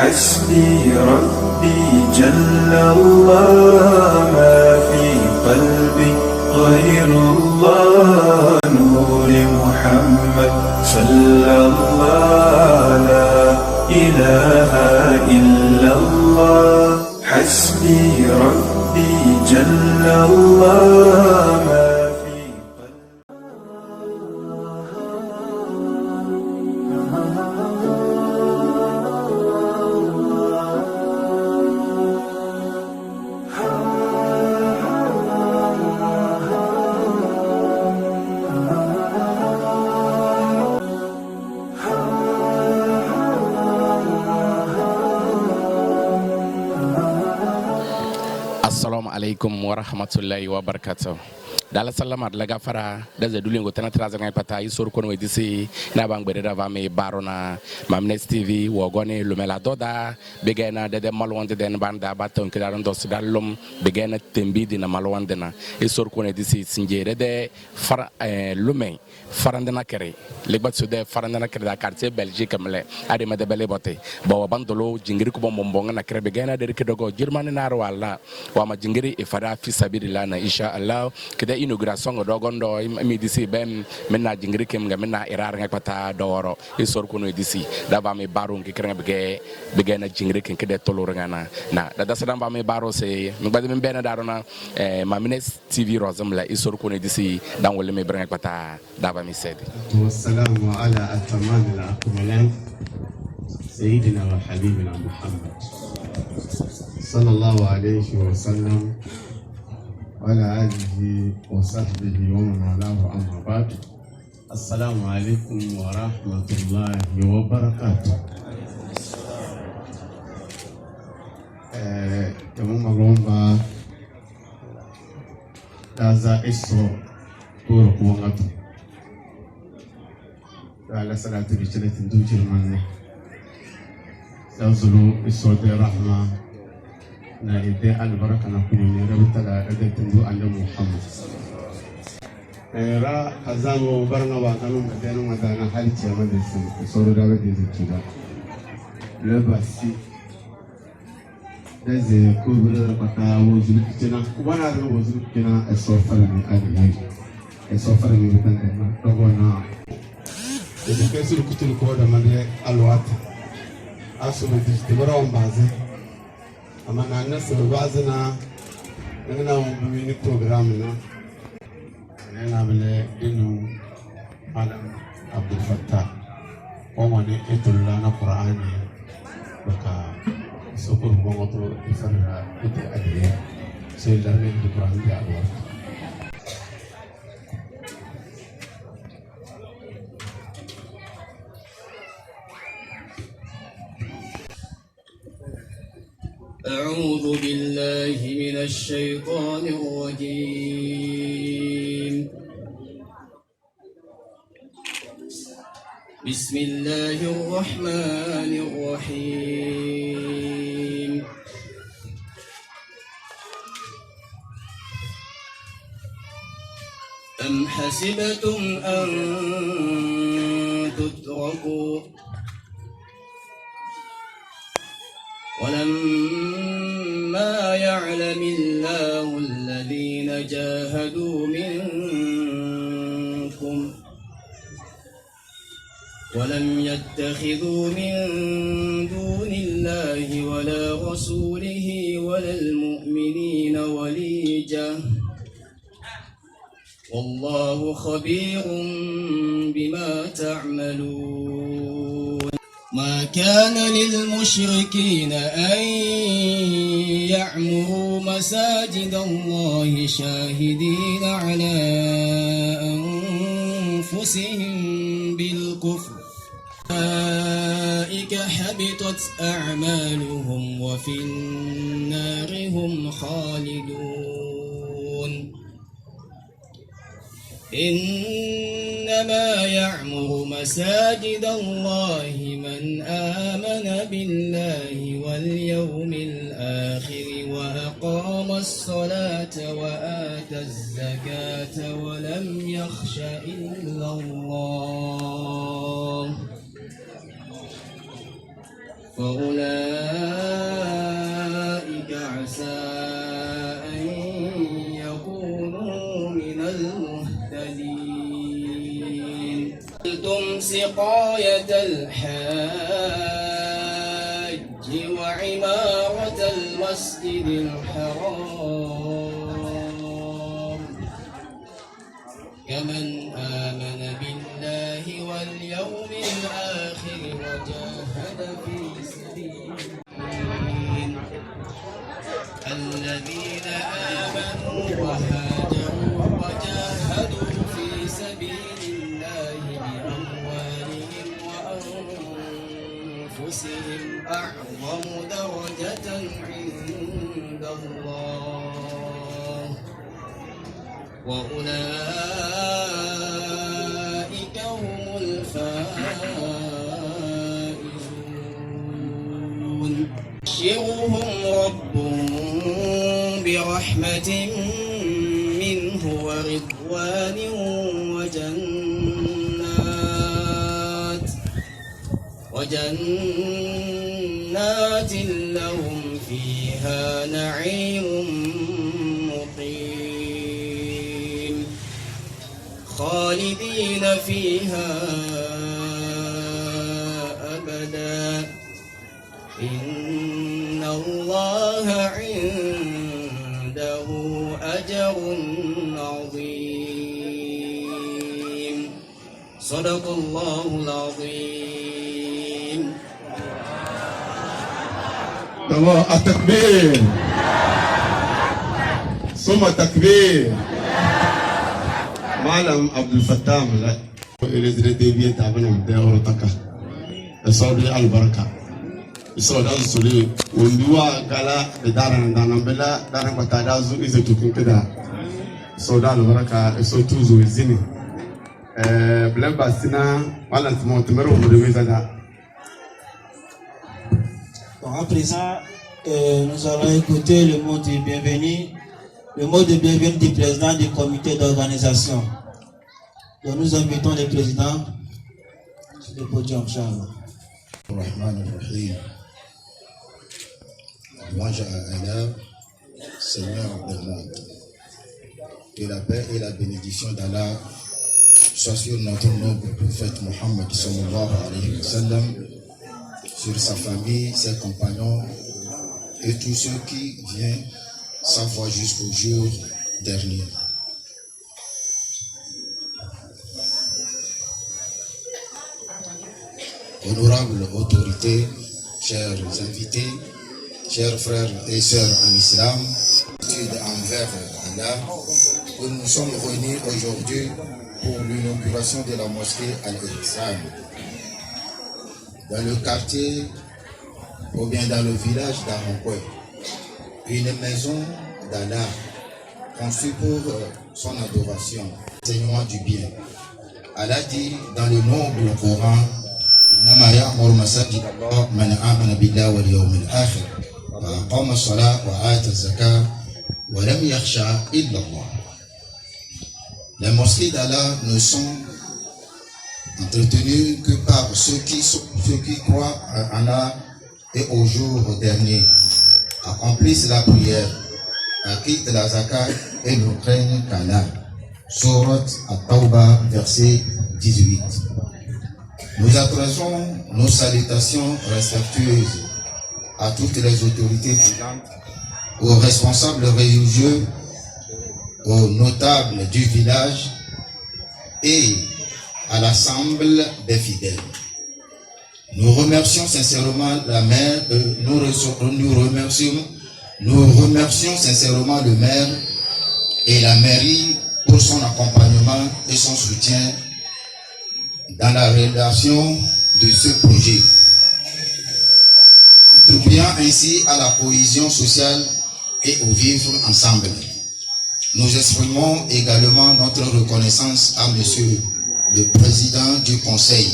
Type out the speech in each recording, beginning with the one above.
حسبي ربي جل الله ما في قلبي غير الله نور محمد صلى الله لا إله إلا الله حسبي ربي جل الله ما في Assalamualaikum warahmatullahi wabarakatuh. Dala salamat laga fara da zadulingo tana traza ngai pata isor kono edisi na bang bereda va me barona Mamnes TV wogone lumela doda begena de malwande den banda baton kidaron dos dalum begena tembidi na malwande na isor kono edisi sinjere de far lumen farandana kere legbat sude farandana kere da quartier Belgique mele ade ma de bele bote bawa bandolo jingiri ko bombonga na kere begena de kidogo Germany na wala wa ma jingiri e fara fi sabilillah na insha Allah kida inauguration do gondo mi disi ben menna jingiri kem ga menna irar nga pata doro isor ko no disi da ba me baro ngi krenga bege na jingiri ken kede tolor ngana na da sadam ba me baro se mi bade men ben darona Mamnes TV rozam la isor ko no disi dan wole me brenga pata da ba mi sedi wassalamu ala atman al akmalan sayyidina wa habibina Muhammad sallallahu alayhi wa sallam وعلى آله وصحبه ومن والاه أما بعد السلام عليكم ورحمة الله وبركاته. كما مغلوم دازا إسو بورك وغطو على صلاة بجلة دوجر مني سوزلو إسو دي رحمة na ide albaraka na kunye rabtala da tundu annabi Muhammad ra hazamu barna wa kanu madana madana halci amanda sun soro da da zuciya le basi da ze ko bula pata wo zulkina wana da wo zulkina e so fara ni ali e so fara ni tan na dogona e de kesu kutul ko da mane alwat asu de tibara on baze amma na nasu bazina na mini program na bele inu alam Abdul Fattah wani itulla na Qur'ani baka sokor bongoto ifara ite adiya sai lamin da Qur'ani da alwa أعوذ بالله من الشيطان الرجيم بسم الله الرحمن الرحيم أم حسبتم أن تتركوا ولما يعلم الله الذين جاهدوا منكم ولم يتخذوا من دون الله ولا رسوله ولا المؤمنين وليجة والله خبير بما تعملون ما كان للمشركين أن يعمروا مساجد الله شاهدين على أنفسهم بالكفر أولئك حبطت أعمالهم وفي النار هم خالدون إنما يعمر مساجد الله من آمن بالله واليوم الآخر وأقام الصلاة وآتى الزكاة ولم يخش إلا الله فأولئك عسى أن يكونوا من المهتدين. قلتم سقاية الحاج وعمارة المسجد الحرام كمن آمن بالله واليوم الآخر وجاهد في سبيله. الذين آمنوا وهاجروا وجاهدوا في سبيل الله بأموالهم وأنفسهم أعظم درجة عند الله وأولئك هم الفائزون. يبشرهم ربهم برحمة منه ورضوان وجنات لهم فيها نعيم مقيم خالدين فيها أبدا إن الله عنده أجر عظيم. صدق الله العظيم. التكبير ثم التكبير. معلم عبد الفتاح لا إلى دبي تابنا بدأ تكا الصبر البركة الصبر الصلي وندوا كلا بدارنا دانا بلا دانا بتدازو إذا تكون كده الصبر البركة الصوت توزو الزيني بلا بسنا ولا تمرو مدويزا. Bon, à présent, nous allons écouter le mot de bienvenue, du président du comité d'organisation. Donc nous invitons le président sur le podium, Inch'Allah. Rahman Rahim. Louange à Allah, Seigneur du monde. Que la paix et la bénédiction d'Allah soient sur notre noble prophète Mohammed sallallahu alayhi wa sallam, sur sa famille, ses compagnons et tous ceux qui viennent sa foi jusqu'au jour dernier. Honorables autorités, chers invités, chers frères et sœurs en islam, envers Allah, que nous sommes réunis aujourd'hui pour l'inauguration de la mosquée Al-Ihsan. Dans le quartier, ou bien dans le village d'Arankoy, une maison d'Allah conçue pour son adoration, enseignement du bien. Allah dit dans le noble Coran, إنما يأمر مساجد الله من آمن بالله واليوم الآخر وأقام الصلاة وآتى الزكاة ولم يخشى إلا الله. Les mosquées d'Allah ne sont entretenues que par ceux qui croient en Allah et au jour dernier, accomplissent la prière, acquittent la zakat et ne craignent qu'Allah. Sourate At-Tawbah, verset 18. Nous adressons nos salutations respectueuses à toutes les autorités présentes, aux responsables religieux, aux notables du village et à l'ensemble des fidèles. Nous remercions sincèrement la mère, nous remercions sincèrement le maire et la mairie pour son accompagnement et son soutien dans la réalisation de ce projet, contribuant ainsi à la cohésion sociale et au vivre ensemble. Nous exprimons également notre reconnaissance à Monsieur le Président du Conseil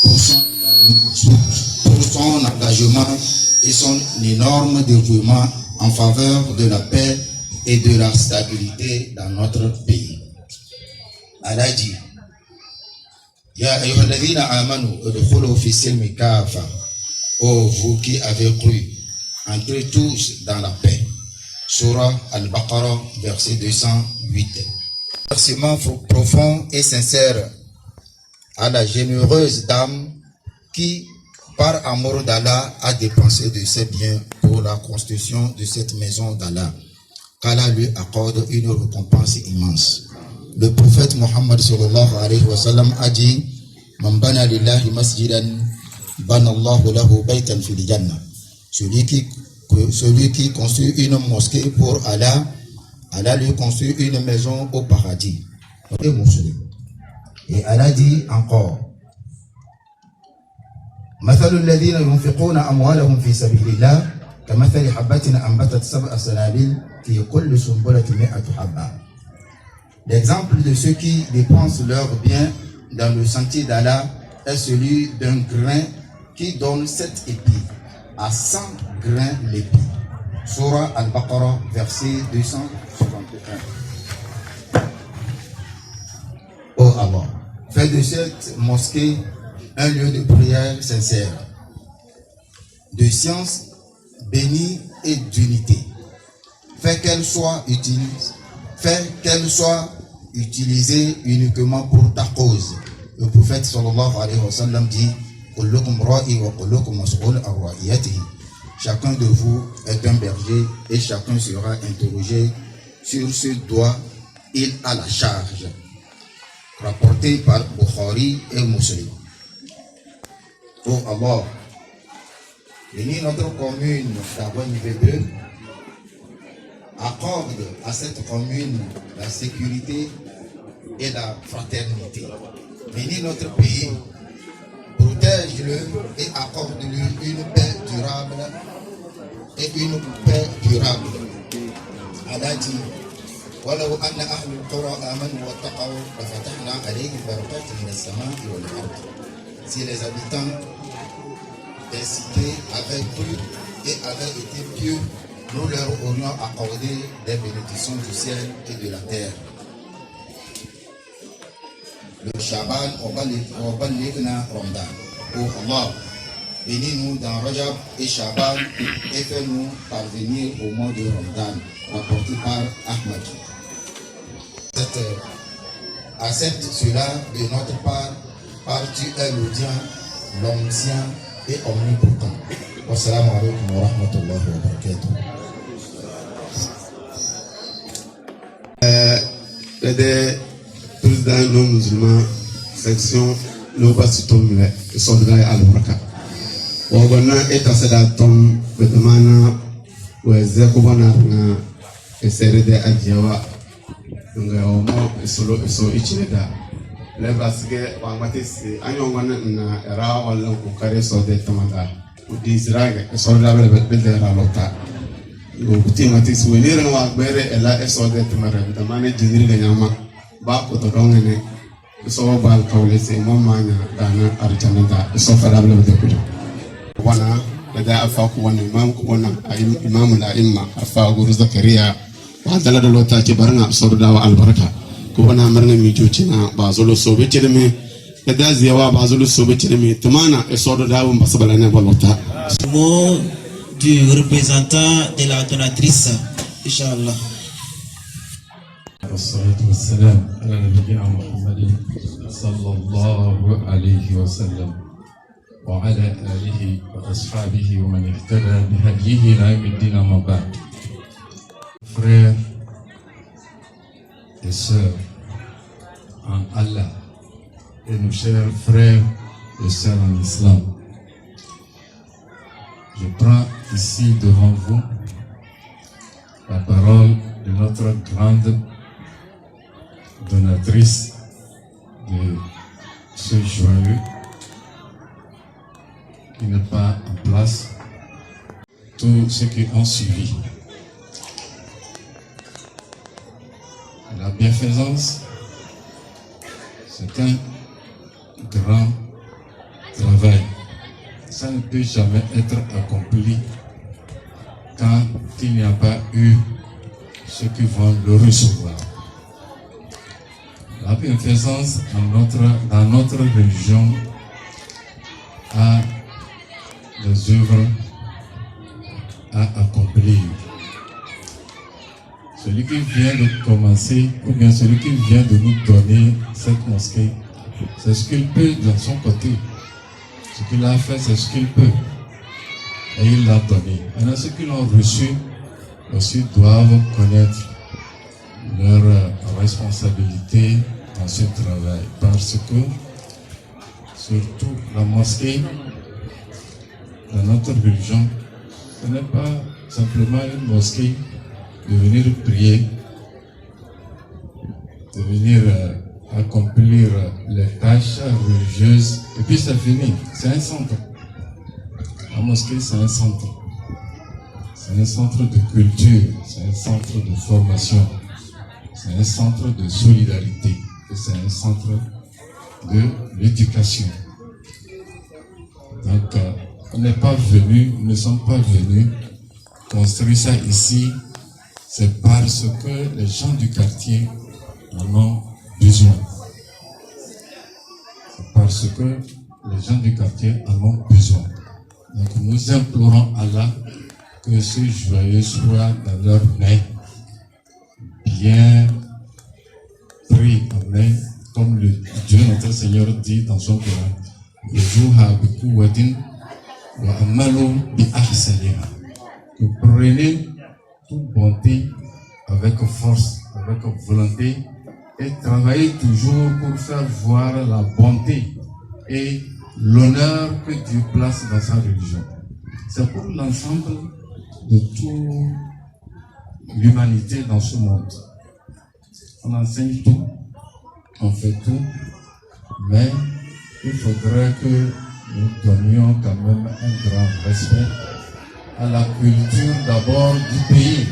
pour son engagement et son énorme dévouement en faveur de la paix et de la stabilité dans notre pays. Allah dit: Ya ayyuhalladhina amanu udkhulu fi silmi kafa ô vous qui avez cru, entrez tous dans la paix. Surah Al-Baqarah, verset 208. Remerciement profond et sincère à la généreuse dame qui, par amour d'Allah, a dépensé de ses biens pour la construction de cette maison d'Allah. Qu'Allah lui accorde une récompense immense. Le prophète Mohammed sallallahu alayhi wa sallam a dit: Man bana lillahi masjidan, bana Allahu lahu baytan fil jannah. Celui qui construit une mosquée pour Allah, Allah lui construit une maison au paradis. Et Allah dit encore: مثل الذين ينفقون أموالهم في سبيل الله كمثل حبة أنبتت 7 سنابل في كل سنبلة 100 حبة. L'exemple de ceux qui dépensent leurs biens dans le sentier d'Allah est celui d'un grain qui donne 7 épis à 100 grains l'épi. Surah Al-Baqarah, verset 261. Oh Allah, fais de cette mosquée un lieu de prière sincère, de science bénie et d'unité. Fais qu'elle soit utilisée uniquement pour ta cause. Le prophète sallallahu alayhi wa sallam dit: Kullukum ra'i wa kullukum mas'ul an ra'iyatihi. Chacun de vous est un berger et chacun sera interrogé sur ce dont il a la charge. Rapporté par Bukhari et Muslim. Oh Allah, bénis notre commune d'Abouan-Nivelle, accorde à cette commune la sécurité et la fraternité. Bénis notre pays, protège-le et accorde-lui une paix durable Allah dit: ولو أن أهل القرى آمنوا واتقوا لفتحنا عليهم بركات من السماء والأرض. Si les habitants des cités avaient cru et avaient été pieux, nous leur aurions accordé des bénédictions du ciel et de la terre. Le Shaban Obaligna Ramadan. Oh Allah, bénis-nous dans Rajab et Shaban et fais-nous parvenir au mois de Ramadan, rapporté par Ahmad. Accepte cela de notre part, par tu es l'audient, l'omniscient et omnipotent. Wassalamu alaikum wa rahmatullahi wa barakatuh. Le président non musulman section Nobasitomle Sodrai Al-Baraka. Wagona etasada tom betamana weze kubona na eserede ajiwa nga omo so ichida le basige wangmatisi anyongwana na era wala kukare so de tamada udisraga so da bele ra lota ukuti matisi wenire no agbere ela so de tamara betamana jiniri ganyama ba ko to dongene so bal kawlese mamanya dana arjanada so fara bele de kudu wana da afaku wana imam ko wana imam la imma afa guru Zakaria wa dalada lota ke barna sorda wa albaraka ko wana marna mi jocina ba zolo sobe tirmi da ziyawa ba zolo sobe tirmi tamana e sorda da wa basbala ne balota. Mot du représentant de la donatrice, Inch'Allah. والصلاة والسلام على نبينا محمد صلى الله عليه وسلم وعلى آله وأصحابه ومن اهتدى بهديه إلى يوم الدين أما بعد. Frères et sœurs en Allah et nos chers frères et sœurs en Islam, je prends ici devant vous la parole de notre grande donatrice de ce joyeux qui n'est pas en place, tous ceux qui ont suivi. La bienfaisance, c'est un grand travail. Ça ne peut jamais être accompli quand il n'y a pas eu ceux qui vont le recevoir. La bienfaisance dans notre religion a des œuvres à accomplir. Celui qui vient de commencer, ou bien celui qui vient de nous donner cette mosquée, c'est ce qu'il peut de son côté. Ce qu'il a fait, c'est ce qu'il peut. Et il l'a donné. Maintenant, ceux qui l'ont reçu aussi doivent connaître leur responsabilité dans ce travail. Parce que, surtout la mosquée, dans notre religion, ce n'est pas simplement une mosquée de venir prier, de venir accomplir les tâches religieuses, et puis c'est fini. C'est un centre. La mosquée, c'est un centre. C'est un centre de culture, c'est un centre de formation, c'est un centre de solidarité, et c'est un centre de l'éducation. Donc, on n'est pas venu, nous ne sommes pas venus construire ça ici. C'est parce que les gens du quartier en ont besoin. C'est parce que les gens du quartier en ont besoin. Donc nous implorons Allah que ce joyeux soit dans leurs mains, bien pris en main, comme le Dieu notre Seigneur dit dans son Coran. Que prenez toute bonté avec force, avec volonté, et travaillez toujours pour faire voir la bonté et l'honneur que Dieu place dans sa religion. C'est pour l'ensemble de toute l'humanité dans ce monde. On enseigne tout, on fait tout, mais il faudrait que nous donnions quand même un grand respect à la culture d'abord du pays.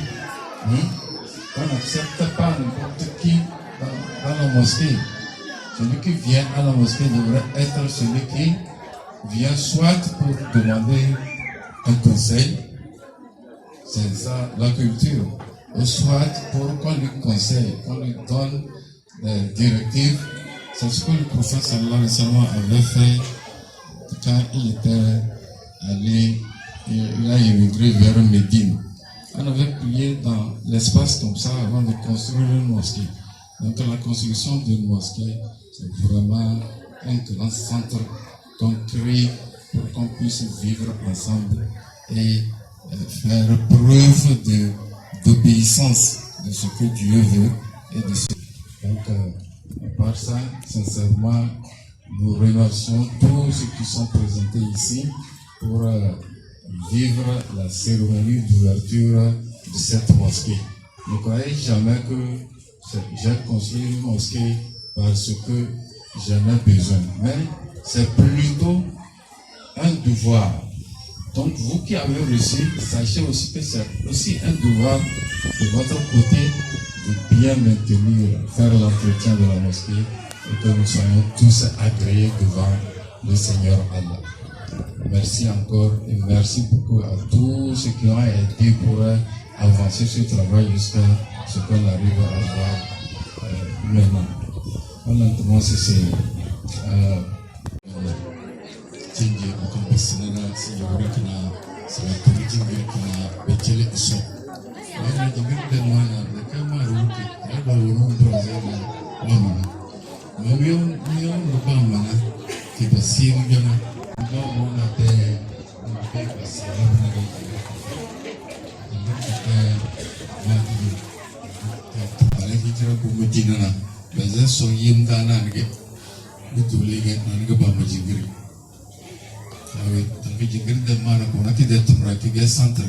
On n'accepte pas n'importe qui dans la mosquée. Celui qui vient à la mosquée devrait être celui qui vient soit pour demander un conseil, c'est ça la culture, ou soit pour qu'on lui conseille, qu'on lui donne des directives. C'est ce que le prophète sallallahu alayhi wa sallam avait fait quand il était allé, il a immigré vers Médine. On avait prié dans l'espace comme ça avant de construire une mosquée. Donc la construction d'une mosquée, c'est vraiment un grand centre qu'on crée pour qu'on puisse vivre ensemble et faire preuve d'obéissance de ce que Dieu veut et de ce. Donc, à part ça, sincèrement, nous remercions tous ceux qui sont présentés ici pour vivre la cérémonie d'ouverture de cette mosquée. Ne croyez jamais que j'ai construit une mosquée parce que j'en ai besoin, mais c'est plutôt un devoir. Donc vous qui avez reçu, sachez aussi que c'est aussi un devoir de votre côté de bien maintenir, faire l'entretien de la mosquée et que nous soyons tous agréés devant le Seigneur Allah. Merci encore et merci beaucoup à tous ceux qui ont aidé pour avancer ce travail jusqu'à ce qu'on arrive à voir maintenant. Honnêtement, c'est tinge bukan bersenana sejauh kena selaku tinge kena becele esok. Mana tinge dan mana mereka maru kita baru berzela mana. Mion lupa mana kita sim jangan kita mana te pasal mana kita mati. Paling kita bumujina na, bazar soyim tanah ni, betul lagi nanti ke bawah jingkir. Tapi jika kita mana pun nanti dia tempat kita santer,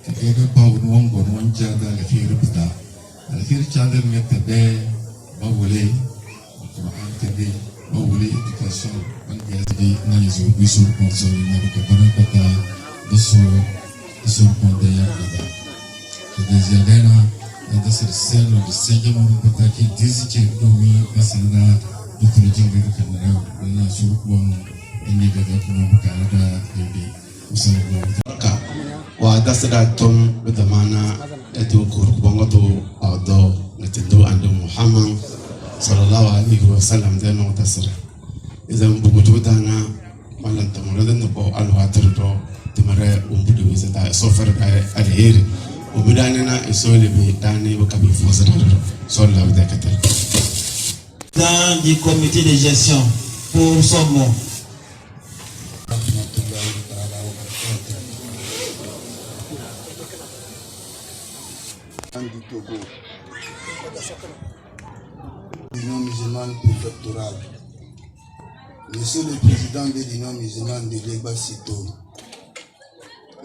kita bawa nuang jaga akhir kita, akhir jaga kita deh bawa boleh, kita bawa boleh edukasi, kita jadi naizu bisu konsol, mereka kata bisu kondaya kita. Kita jadi na, ada sersel, ada sejam orang kata kita disincin kami pasal betul jingkir kita na suruh buang. Ini juga kuma berkata jadi usaha kita. Wa dasada tom betamana itu kurbango tu audo netindo ando Muhammad sallallahu alaihi wasallam dano dasara. Idan bugutu dana malan tamuradan bo alwatar do alheri obudana isole be dane bokabi fosa dado sol la de katel dans du comité de gestion pour son mot. Du Togo, l'Union musulmane préfectorale, Monsieur le Président de l'Union musulmane de Legba-Sito,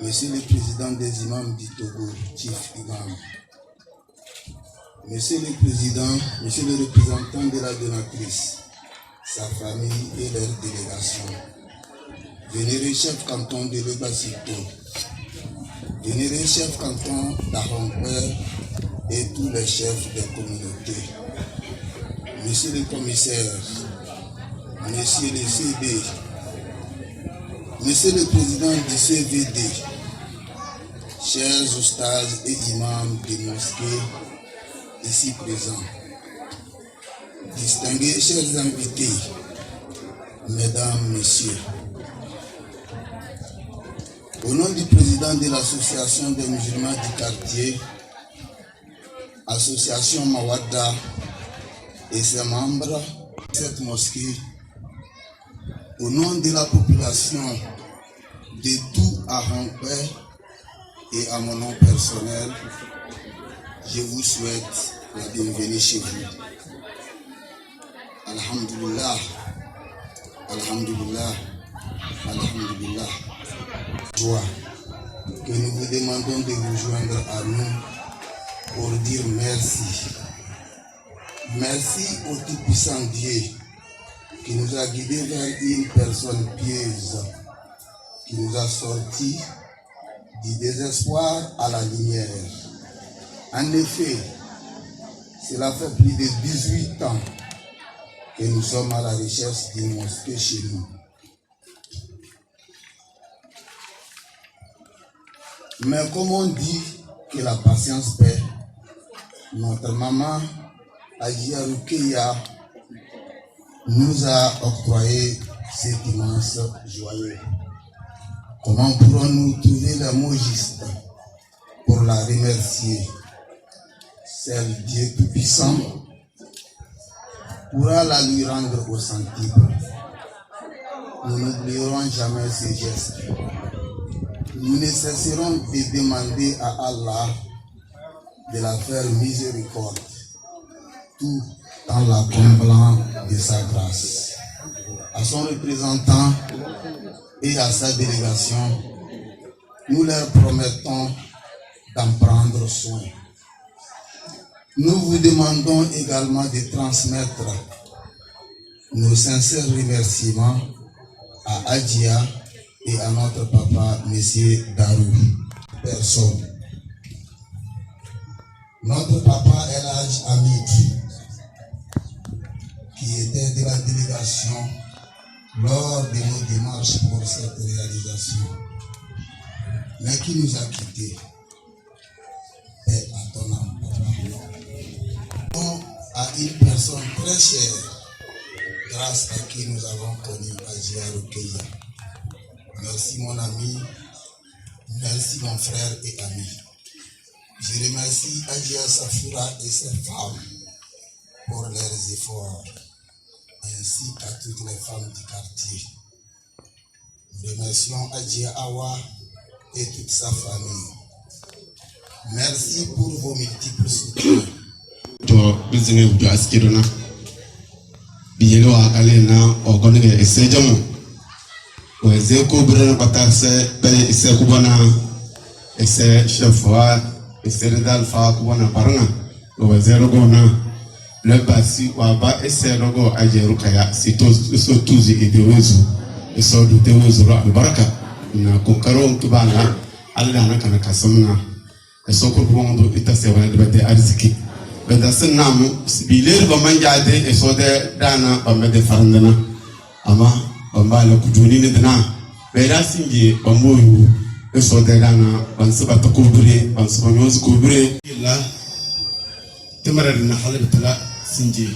Monsieur le Président des imams du Togo, Chief Imam, Monsieur le Président, Monsieur le représentant de la donatrice, sa famille et leur délégation, vénéré chef canton de Legba-Sito, vénéré chef canton d'Arompère et tous les chefs des communautés, Monsieur le commissaire, Monsieur le CB, Monsieur le président du CVD, chers oustas et imams des mosquées ici présents, distingués chers invités, mesdames, messieurs, au nom du président de l'association des musulmans du quartier, Association Mawadda et ses membres de cette mosquée, au nom de la population de tout Arompère et à mon nom personnel, je vous souhaite la bienvenue chez vous. Alhamdulillah, Alhamdulillah, Alhamdulillah. Joie que nous vous demandons de vous joindre à nous pour dire merci. Merci au Tout-Puissant Dieu qui nous a guidés vers une personne pieuse, qui nous a sortis du désespoir à la lumière. En effet, cela fait plus de 18 ans que nous sommes à la recherche d'une mosquée chez nous. Mais comme on dit que la patience paie, notre maman Adja Rukeya nous a octroyé cet immense joyau. Comment pourrons-nous trouver le mot juste pour la remercier? Seul Dieu Tout-Puissant pourra la lui rendre au centuple. Nous n'oublierons jamais ces gestes. Nous ne cesserons de demander à Allah de la faire miséricorde, tout en la comblant de sa grâce. À son représentant et à sa délégation, nous leur promettons d'en prendre soin. Nous vous demandons également de transmettre nos sincères remerciements à Adja et à notre papa, M. Darou, personne. Notre papa El Hadj Hamid, qui était de la délégation lors de nos démarches pour cette réalisation, mais qui nous a quittés. Paix à ton âme, papa. À une personne très chère, grâce à qui nous avons connu Adja Rukeya. Merci mon ami, merci mon frère et ami. Je remercie Adja Safura et ses femmes pour leurs efforts, ainsi qu'à toutes les femmes du quartier. Nous remercions Adja Awa et toute sa famille. Merci pour vos multiples soutiens. Business du askirona biyelo akale na ogonege esejamu weze ko brana patase be ise kubana ise chefwa ise redal fa kubana parana weze rogona le basi wa ba ise rogo ajeru kaya sito so tuzi idewezu so du tewezu albaraka na kokaro tubana alla na kana kasamna so ko bondo itase wana de arziki benda sinamu bilir ba manjade e sode dana ba mede farandana ama ba mbala kujuni ne dana beda sinje ba moyu e sode dana ban saba ta kubure ban saba nyoz kubure illa temara na halal tala sinje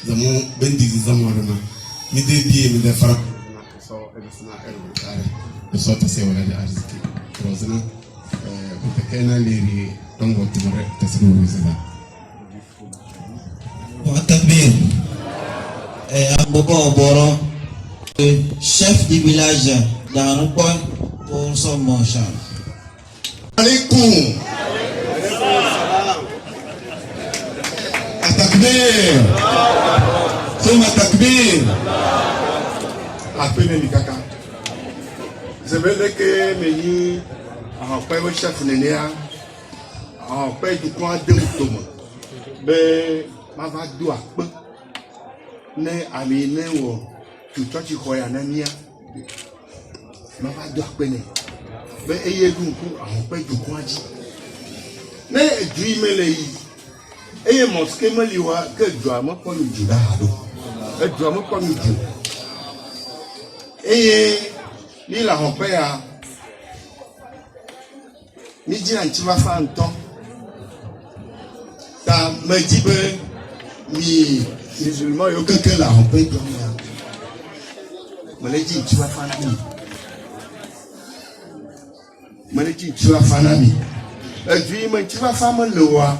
zamu bendi zamu rana ni de biye mi de farak so e sna e so ta se wala de arziki rozana Kena liri tonggo timare tasuru sila. Takbir. Aboko Oboro, chef du village dans le coin pour son motion. Alaikum. Atakbir. Sema takbir. Apene nikaka. Zebele ke meyi a pe wo chef nenea. A pe du kwa de mutomo. Be ma va do ape. Ne ami ne wo tu tochi koya na nia. Ma va do ape ne. Be eye gunku a pe du kwa ji. Ne edu imele yi. Eye mosque meliwa ke du amo ko ni ju da do. E du amo ko ni ju. Eye ni la hope ya. Ni ji an ti va fa nton. Ta me di be mi musulman yo keke la hope do ya. Me le ji ti va fa na mi. Me le ji ti va fa na mi. E du me ti va fa mo le wa.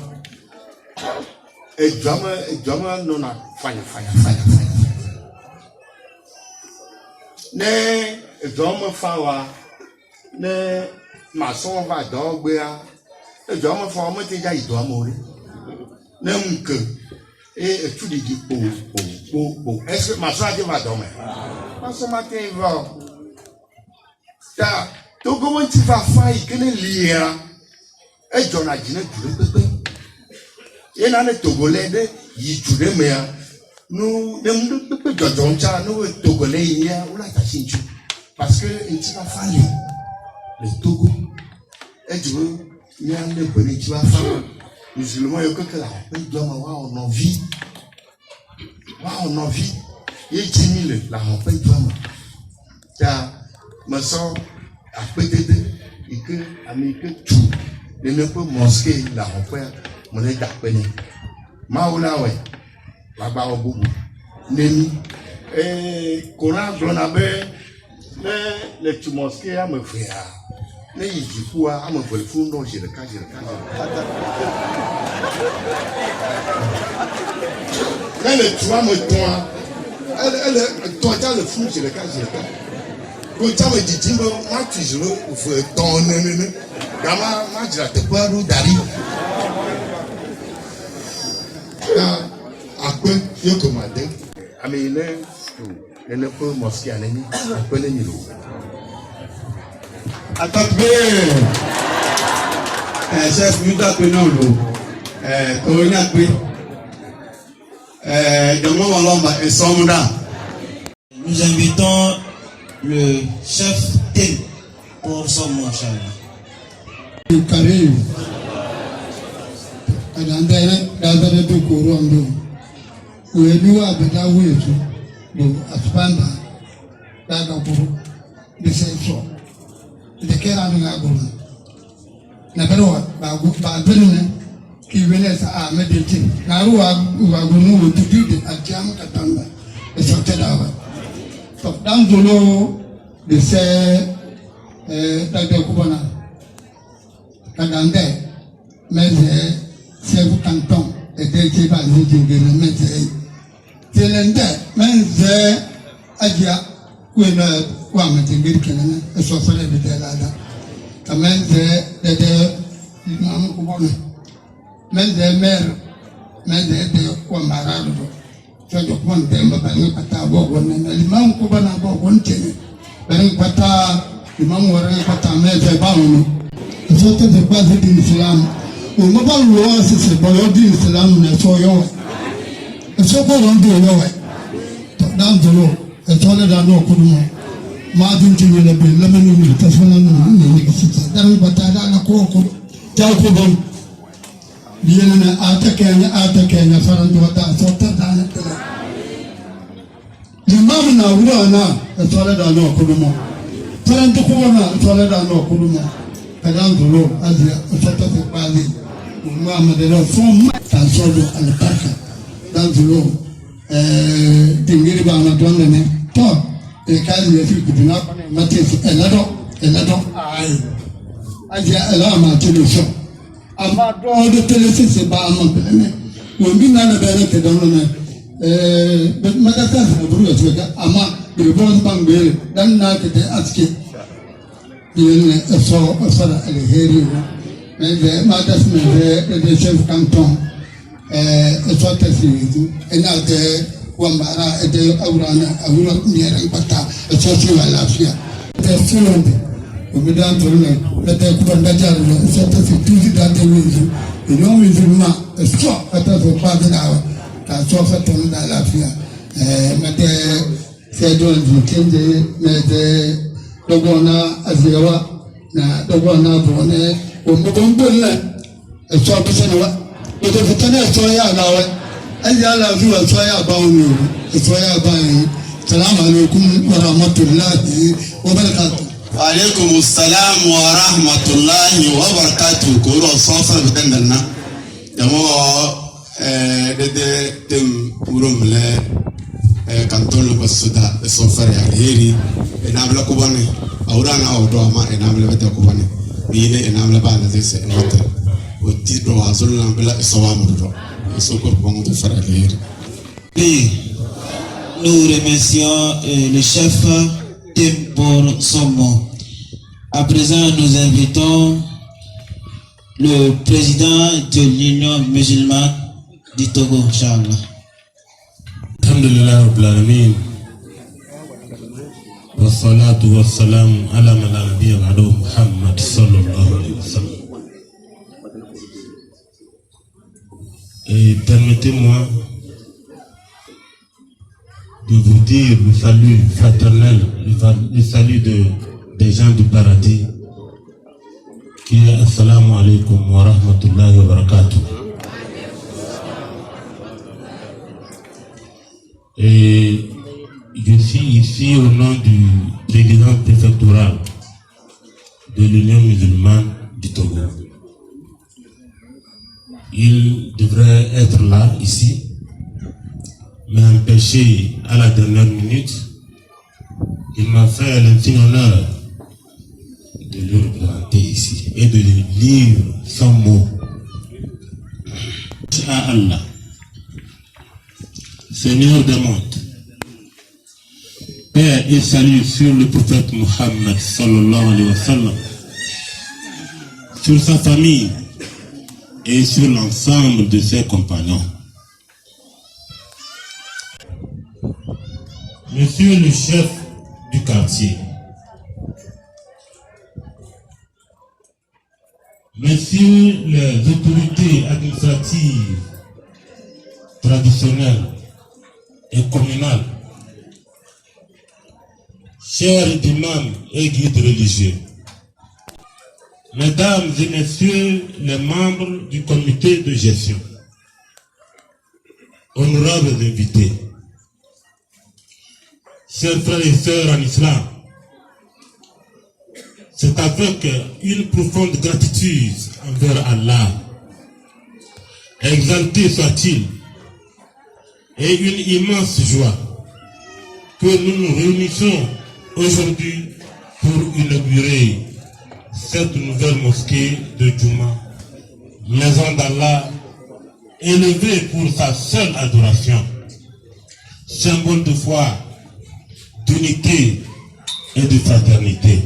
E drama no na fire. Ne drama fawa ne mason va dogbe a. E drama fa mo te ja ido amore. Ne mke e tu di po. Est-ce mason a va dormir? Mason matin va. Ta to go won ti fa fa ikene lia. E jona jine dure pepe. Et là, les Togolais, ils jouent mais nous, nous, Jojoncha, nous, Togolais, il y a, ou la Tachinchu. Parce que, il n'y a pas fallu. Le Togo, et tu veux, il y a un bonnet, tu vas faire. Musulmans, il y a que la paix doit avoir en envie. En envie. Il y a 10 000, la paix doit avoir. Car, ma soeur, à peut-être, et que, Amérique, tout, il ne peut mosquer la paix. Mon est d'appelé. Maoula, ouais. Baba Oboubou. Nemi. Et Coran, Glonabe, les Tumosqués à me faire. Les Yijikoua à me faire le fond, non, j'ai le cas. Quand le toit me toit, toi, tu as le fou, j'ai le cas. Quand tu as me dit, moi, tu joues, il faut ton nene. Gama, moi, je te vois, nous, Dari. Après, il commandé. Amine, il ne peut mosquée à l'ennemi. Après, il n'y a pas. Chef, nous t'appelons l'eau. Corona, oui. Nous invitons le chef Tim pour son motion. Karim. Adandere dadare do koro ando wedu abeda wetu do aspanda daga koro de senso de kera nga goro na bero ba bero ne ki wele sa a mediti na ruwa gunu wetu de ajam katamba e sote dawa to dan dolo de se daga kubana kadande meze Sevu canton et des bas de Mété. Télende, Menze, Adia, ou une Wamatingir Kenan, et so fallait de Delada. A Menze, de Imam Kubon. Menze, mère, Menze de Wamarado. So you want them, but I look at our one and Imam Kubana about 1 10. Very pata, Imam Warren Pata Menze Baum. So to the Bazit in Islam. O mobile law is a body Islam and so your so called on the lower down the low, a taller than no Kuduma. Martin to the lemon with the Tasman, then but I don't know. Jalkubon, the enemy Ataka, Faranda, so that the mamma now, we are now a taller than no Kuduma. Tarantukuna, taller than no Kuduma. Down the low, as a set of a body. Muhammad from Tansodo and Parka. Down the low. Tingiri ba na tuange ne. To, kazi ya siku kuna Matis, a lot. aje alama television ama do tele sisi ba ama bene wo bi na na bene ke don na bet magata na buru ya tuka ama bi bon bangbe dan na ke de aske bien so sara alheri mais de magas me de chef canton so tasi ina de wambara de awrana awra niere bata so si wala fia de fulonde o mi dan to na de ku banda jar so tasi tuzi da de wizu no wizu ma so ata so pa de na ta so fa to na la fia ma de se do di kende me de dogona aziwa na dogona bone o mo bonbola so pa se na o de fitana so ya na wa ayya la fi wa so ya ba onu so ya ba yi salamu alaikum wa rahmatullahi wa barakatuh alaikum assalam wa rahmatullahi wa barakatuh ko ro so fa bidanna damo de tem purum le kanton ko suda so fa ya heri enamla ko bane awrana awdo ma enamla beta ko bane bile enamla ba na zese enota o ti do azul nambla sawamu do so ko bon de faire heri. Nous remercions le chef Tim pour son mot. À présent, nous invitons le président de l'Union musulmane du Togo, Inch'Allah. Alhamdulillah Rabbil Alamin. Wassalatu wassalamu ala man la nabiyya ba'dahu Muhammad sallallahu alayhi wa sallam. Et permettez-moi de vous dire le salut fraternel, le salut des gens du paradis, qui est Assalamu alaikum wa rahmatullahi wa barakatuh. Et je suis ici au nom du président préfectoral de l'Union musulmane du Togo. Il devrait être là, ici, mais empêché à la dernière minute. Il m'a fait l'infini honneur de le représenter ici et de lire son mot. À Allah, Seigneur des mondes, paix et salut sur le prophète Muhammad sallallahu alayhi wa sallam, sur sa famille et sur l'ensemble de ses compagnons. Monsieur le chef du quartier, messieurs les autorités administratives, traditionnelles et communales, chers imams et guides religieux, mesdames et messieurs les membres du comité de gestion, honorables invités, chers frères et sœurs en islam, c'est avec une profonde gratitude envers Allah, exalté soit-il, et une immense joie que nous nous réunissons aujourd'hui pour inaugurer cette nouvelle mosquée de Djouma, maison d'Allah, élevée pour sa seule adoration, symbole de foi, d'unité et de fraternité.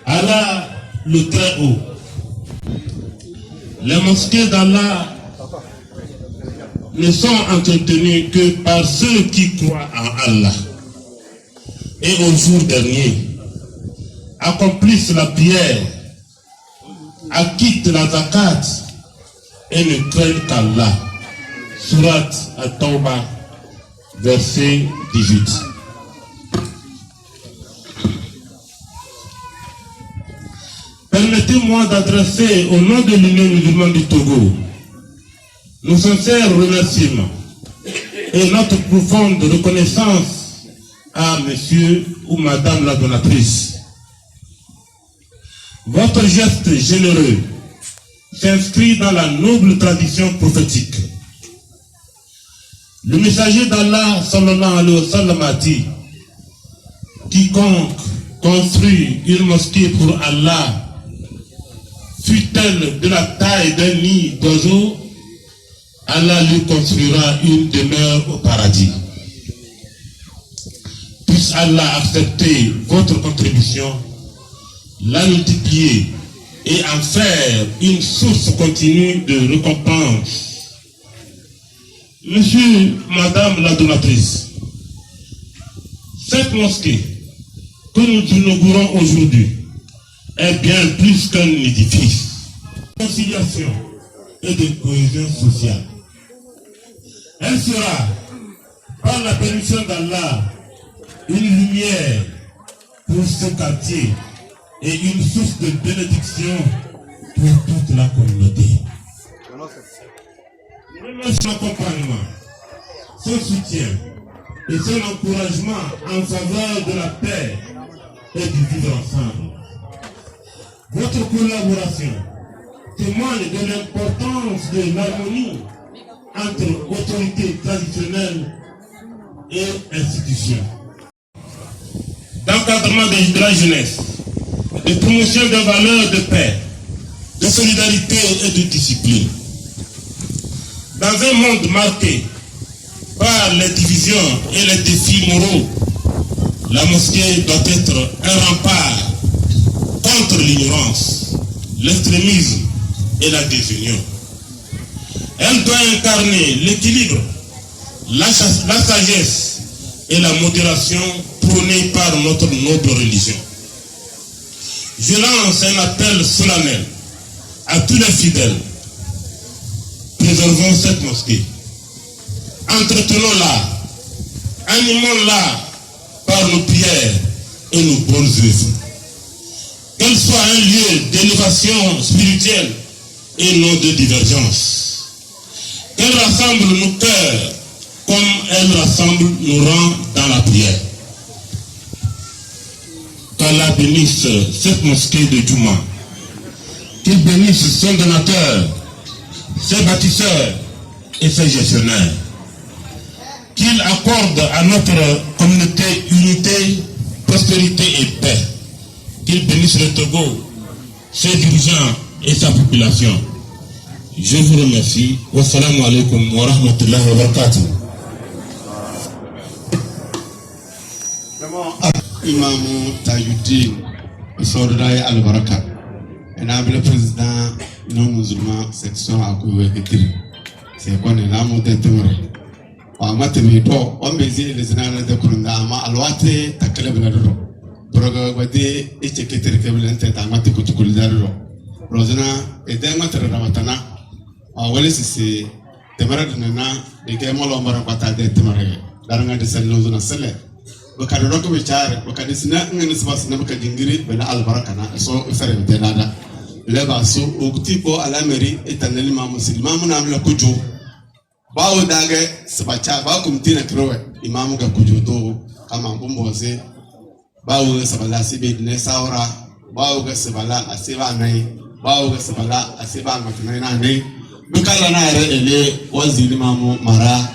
Allah le Très-Haut, les mosquées d'Allah ne sont entretenues que par ceux qui croient en Allah et au jour dernier accomplissent la prière, acquittent la zakat et ne craignent qu'Allah. Surat At-Tawbah, verset 18. Permettez-moi d'adresser au nom de l'Union musulmane du Togo nos sincères remerciements et notre profonde reconnaissance à monsieur ou madame la donatrice. Votre geste généreux s'inscrit dans la noble tradition prophétique. Le messager d'Allah sallallahu alayhi wa sallam a dit: quiconque construit une mosquée pour Allah, fût-elle de la taille d'un nid d'oiseau, Allah lui construira une demeure au paradis. Puisse Allah accepter votre contribution, la multiplier et en faire une source continue de récompense. Monsieur, Madame la donatrice, cette mosquée que nous inaugurons aujourd'hui est bien plus qu'un édifice de conciliation et de cohésion sociale. Elle sera, par la permission d'Allah, une lumière pour ce quartier et une source de bénédiction pour toute la communauté. Son accompagnement, son soutien et son encouragement en faveur de la paix et du vivre ensemble. Votre collaboration témoigne de l'importance de l'harmonie entre autorités traditionnelles et institutions. D'encadrement de la jeunesse, de promotion des valeurs de paix, de solidarité et de discipline. Dans un monde marqué par les divisions et les défis moraux, la mosquée doit être un rempart contre l'ignorance, l'extrémisme et la désunion. Elle doit incarner l'équilibre, la sagesse et la modération prônée par notre noble religion. Je lance un appel solennel à tous les fidèles. Préservons cette mosquée. Entretenons-la. Animons-la par nos prières et nos bonnes œuvres. Qu'elle soit un lieu d'élévation spirituelle et non de divergence. Qu'elle rassemble nos cœurs comme elle rassemble nos rangs dans la prière. Qu'Allah bénisse cette mosquée de Djouma. Qu'il bénisse son donateur, ses bâtisseurs et ses gestionnaires. Qu'il accorde à notre communauté unité, prospérité et paix. Qu'il bénisse le Togo, ses dirigeants et sa population. Je vous remercie. Wassalamu alaikum wa rahmatullahi wa barakatuh. Imam Tajuddin Sordaya Al-Baraka. Le président non musulman section à Kouékitiri. C'est qu'on est là, mon témoin. On m'a tenu d'eau, on me dit les années de Kurundama, Alouate, Takalabinado. Brogabadi, et Cheketer Kabilante, Amati Kutukulidaro. Rosana, et Dematra Ramatana, or Wallis is Temaradana, the Gamolo Marapata de Temare, Daranga de San Lozana Sele. Bakadoko Vichar, Bakadisna, and this was Namaka Jingiri, Ben Albarakana, so if I am Tenada. Leba so uktipo alameri etaneli mamu na amla kujo bawo dage sabacha ba kumtina krowe imamu ga kujo to kama mbomboze bawo sabala sibe ne saura bawo ga sabala asiba nai bawo ga sabala asiba matnai na nai dukala na re ele waziri mamu mara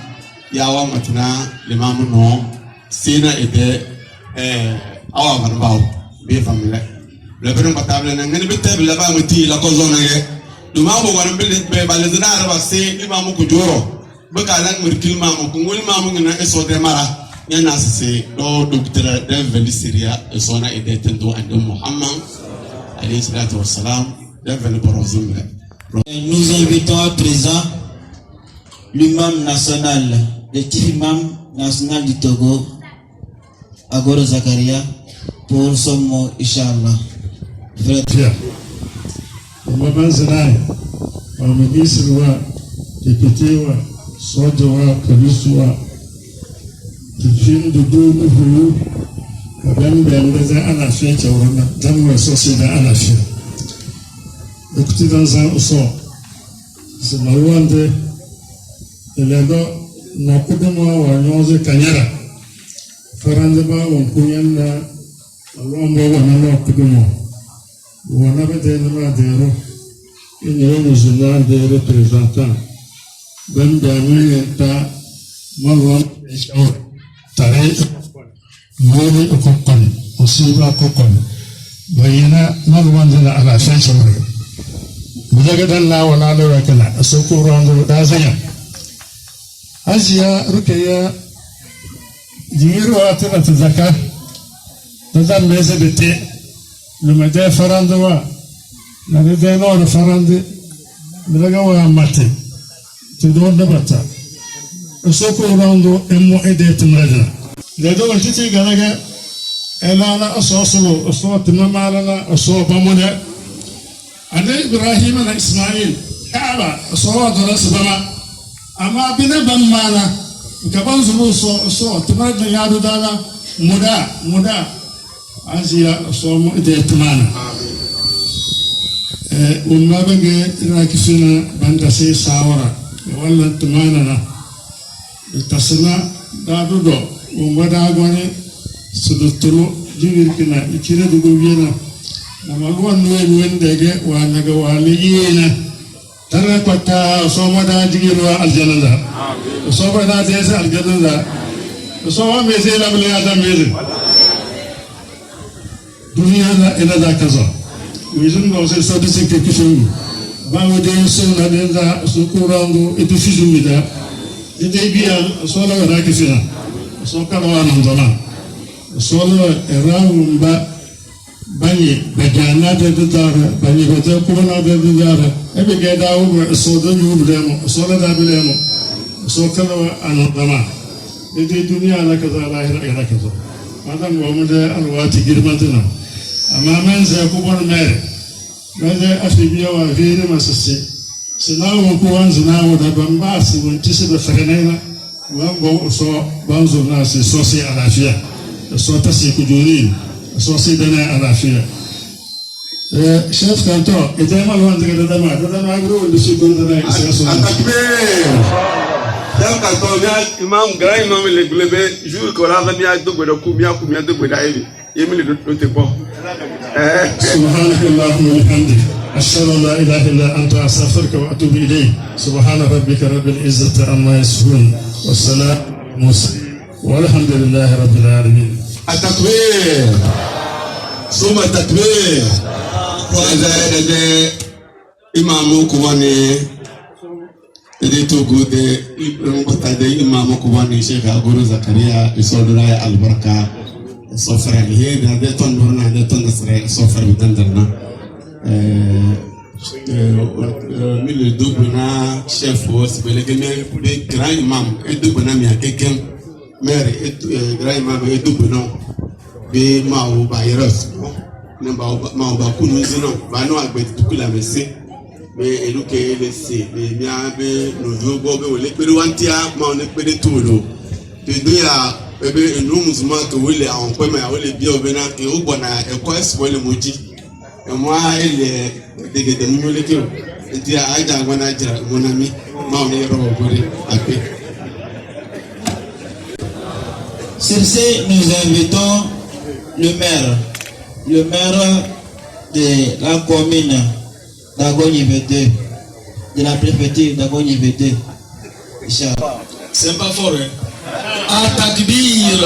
yawa matna limamu no sina ede awa marbawo be famile le père matable na ngene bete la ba muti la kozona ye duma bo wan be balezina araba se imamu ko joro be kala ngirkil mamu ko ngol mamu ngena eso de mara yana se do docteur de veliseria esona e detendo ande Muhammad alayhi salatu wassalam de vel borozum. Nous invitons à présent l'imam national, le chief imam national du Togo, Agoro Zakaria, pour son mot, Inch'Allah. Frère, Maman Zenai, ministre wa, député wa, soja wa, police wa, tufin da dogo hulu, kaban da za ana fiye kyauruna, dan mai sosai da ana fiye. Okuti dan zan uso, su mawande, ilego na kudin wa nyonzo kanyara, farande ba wankunyan na alwambo wa na kudin wa. On avait des numéros union musulmane des représentants. Ben Damien Malwan Tare Mori Okopani, musiba kokon bayina nan wanda ala shan shawara daga dan na wala lura kana so ko rongo da zanya ajiya rukaya jiro atana zaka da zan meze bete luma da farandawa na da no farande daga wa mate to don da bata so ko rongo emo ede tumrada da do titi ganaga elana asosolo asot mamalana aso bamuda ana ibrahim na ismail kaaba aso da sabama amma bina ban mana gaban zuwa so tumrada ya do dala muda aziya so mu ede tumana umma bange rakisuna banda sai sawara wallan tumana na tasna da do umma da gone sudutulu jiwir kina ikira dugo wiyana nama gwan wen dege wa naga wali yina tara kwata so mada jigirwa aljanna so bada desa aljanna so wa meze la bele adam meze dunia na ina da kaza wizun go se so dise ke kishungu ba wode so na denda so kurango etu fizumida ide biya so la ga kishina so kalwa nan zama solo erawumba banye bagana de dara banye bata kuma de dara ebe ga dawo so da yubulemo so da bilemo so kala anadama de dunia la kaza lahira ila kaza madan wa mu da alwati girmatuna amma man sai ku bar mere gaza asibiya wa fere masasi sinawo ko wanzuna da ban ba su wunti su da faranaina wango so banzo na sai so sai alafiya so tasi kujuri so si dana alafia chef kanto ete mal wan daga dama gro de si gon dana isa so atakbir chef kanto ya imam gra imam le glebe jour ko la famia do gbedo kumia do gbeda ebi yemi le do te po subhanakallahumma wa bihamdik ashhadu an la ilaha illa anta astaghfiruka wa atubu ilayk subhana rabbika rabbil izzati amma yasifun wa salamun والحمد لله رب العالمين. التكبير ثم التكبير هذا إمام كواني إديتوغو دي إبراهيم إمام كواني شيخ أبو زكريا يسولنا البركة صفر هي هذا تنورنا هذا تنصر صفر بدندنا من الدوبنا شيف وس بلغنا بكرا إمام الدوبنا مياكيكم mère Ibrahima be dubuno be mawo ba yeros no ba ba kunu zino ba no agbe tukula mesi be eluke lesi be mia be nojo bo be wole pere wantia ma on pere tulo te duya be enu musuma ke wole awon pe ma wole bi obena ke o gbona eko eswole moji e mo a ele degede mu leke o ti aja gbona jira monami ma on yero ogore ape. Sur ce, nous invitons le maire de la commune d'Agogny-Vété, de la préfecture d'Agogny-Vété. C'est pas fort, hein? Atakbir!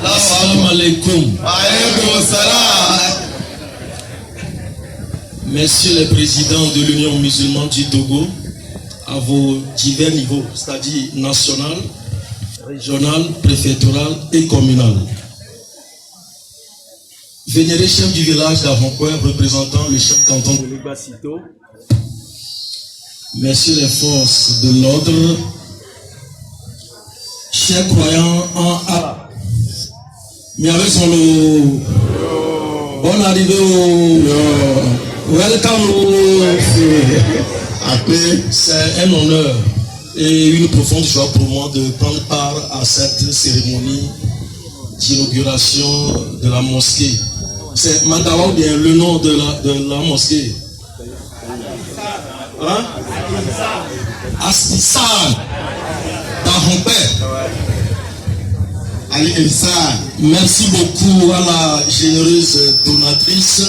Assalamu alaikum. Monsieur le Président de l'Union musulmane du Togo, à vos divers niveaux, c'est-à-dire national, régional, préfectoral et communal. Vénéré chef du village d'Avoncoin, représentant le chef canton de Lubasito, messieurs les forces de l'ordre, chers croyants en Allah, mais avec son lot, bonne arrivée au welcome. C'est un honneur et une profonde joie pour moi de prendre part à cette cérémonie d'inauguration de la mosquée. C'est Mandawa ou bien le nom de la mosquée? Hein? Astissan Merci beaucoup à la généreuse donatrice.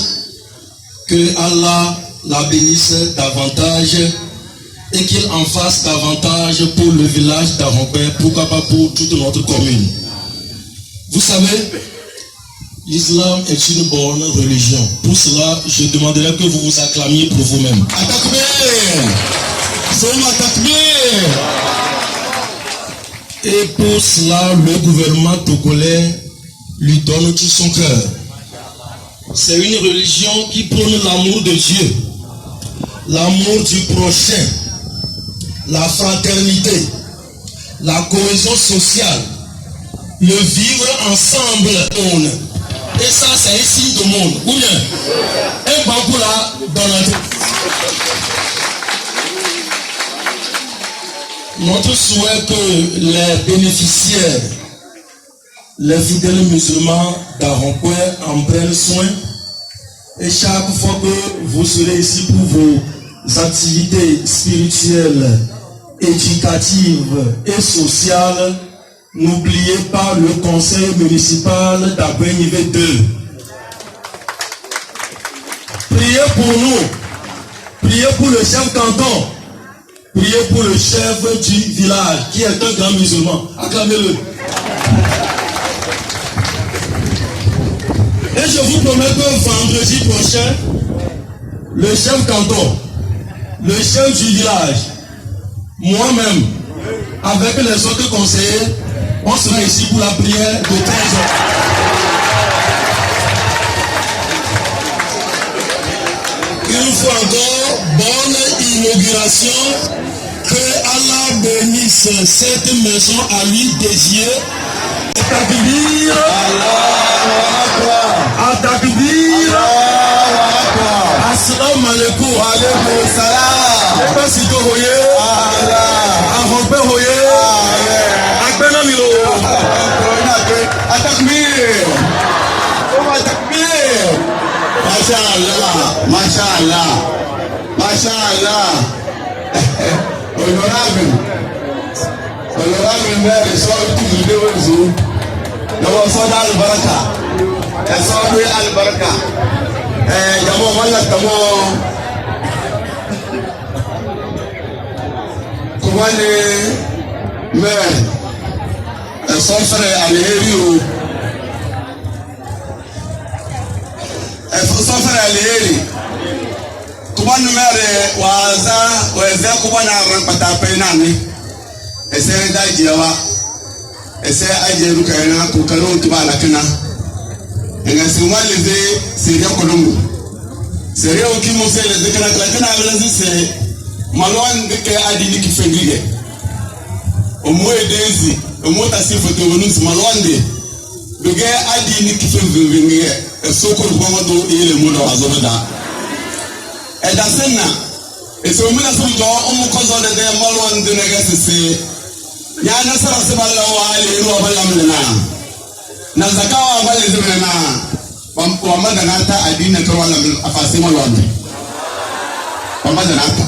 Que Allah la bénisse davantage et qu'il en fasse davantage pour le village d'Avoncoin, pourquoi pas pour toute notre commune. Vous savez, L'islam est une bonne religion. Pour cela, je demanderai que vous vous acclamiez pour vous-même. Et pour cela, le gouvernement togolais lui donne tout son cœur. C'est une religion qui prône l'amour de Dieu, l'amour du prochain, la fraternité, la cohésion sociale, le vivre ensemble. Et ça, c'est un signe de monde. Ou bien, un bambou là, dans la tête. Notre souhait que les bénéficiaires, les fidèles musulmans d'Aronkoué en prennent soin. Et chaque fois que vous serez ici pour vos activités spirituelles, éducatives et sociales, n'oubliez pas le conseil municipal d'Abenivé 2. Priez pour nous, priez pour le chef canton, priez pour le chef du village qui est un grand musulman. Acclamez-le. Et je vous promets que vendredi prochain, le chef canton, le chef du village, moi-même, avec les autres conseillers, on sera ici pour la prière de 13 heures. Une fois encore, bonne inauguration. Que Allah bénisse cette maison à lui dédiée. Takbir. Takbir. Assalamu alaikum. Wa alaikum salam. Merci de voyer. Ahombe voyer. Akbena milo. Takbir. Takbir. Mashallah. Mashallah. Mashallah. Honorable maire, so tu de wozu. Dawo so da albaraka. So da albaraka. Jamo wala tamo. Kuma ne maire. So fere alheri o. So fere alheri. Kuma ne maire waza kuma na rampata pe nani. Ese dajewa ese ajeru kaina kokaro tuba na kana nga simwale ze seria kolongo seria okimo sele ze kana kana abelazi se malwan de ke adini kifengige omo edezi omo tasifo de wonu malwan de ge adini kifengige esoko ko do ile mu na azoda edasena ese omo na so jo omo kozo de malwan de negasi ya nasara siballa wa aliru wa ballamna na zakawa bali zibna wa madana ta adina to wala min afasi malwando wa madana ta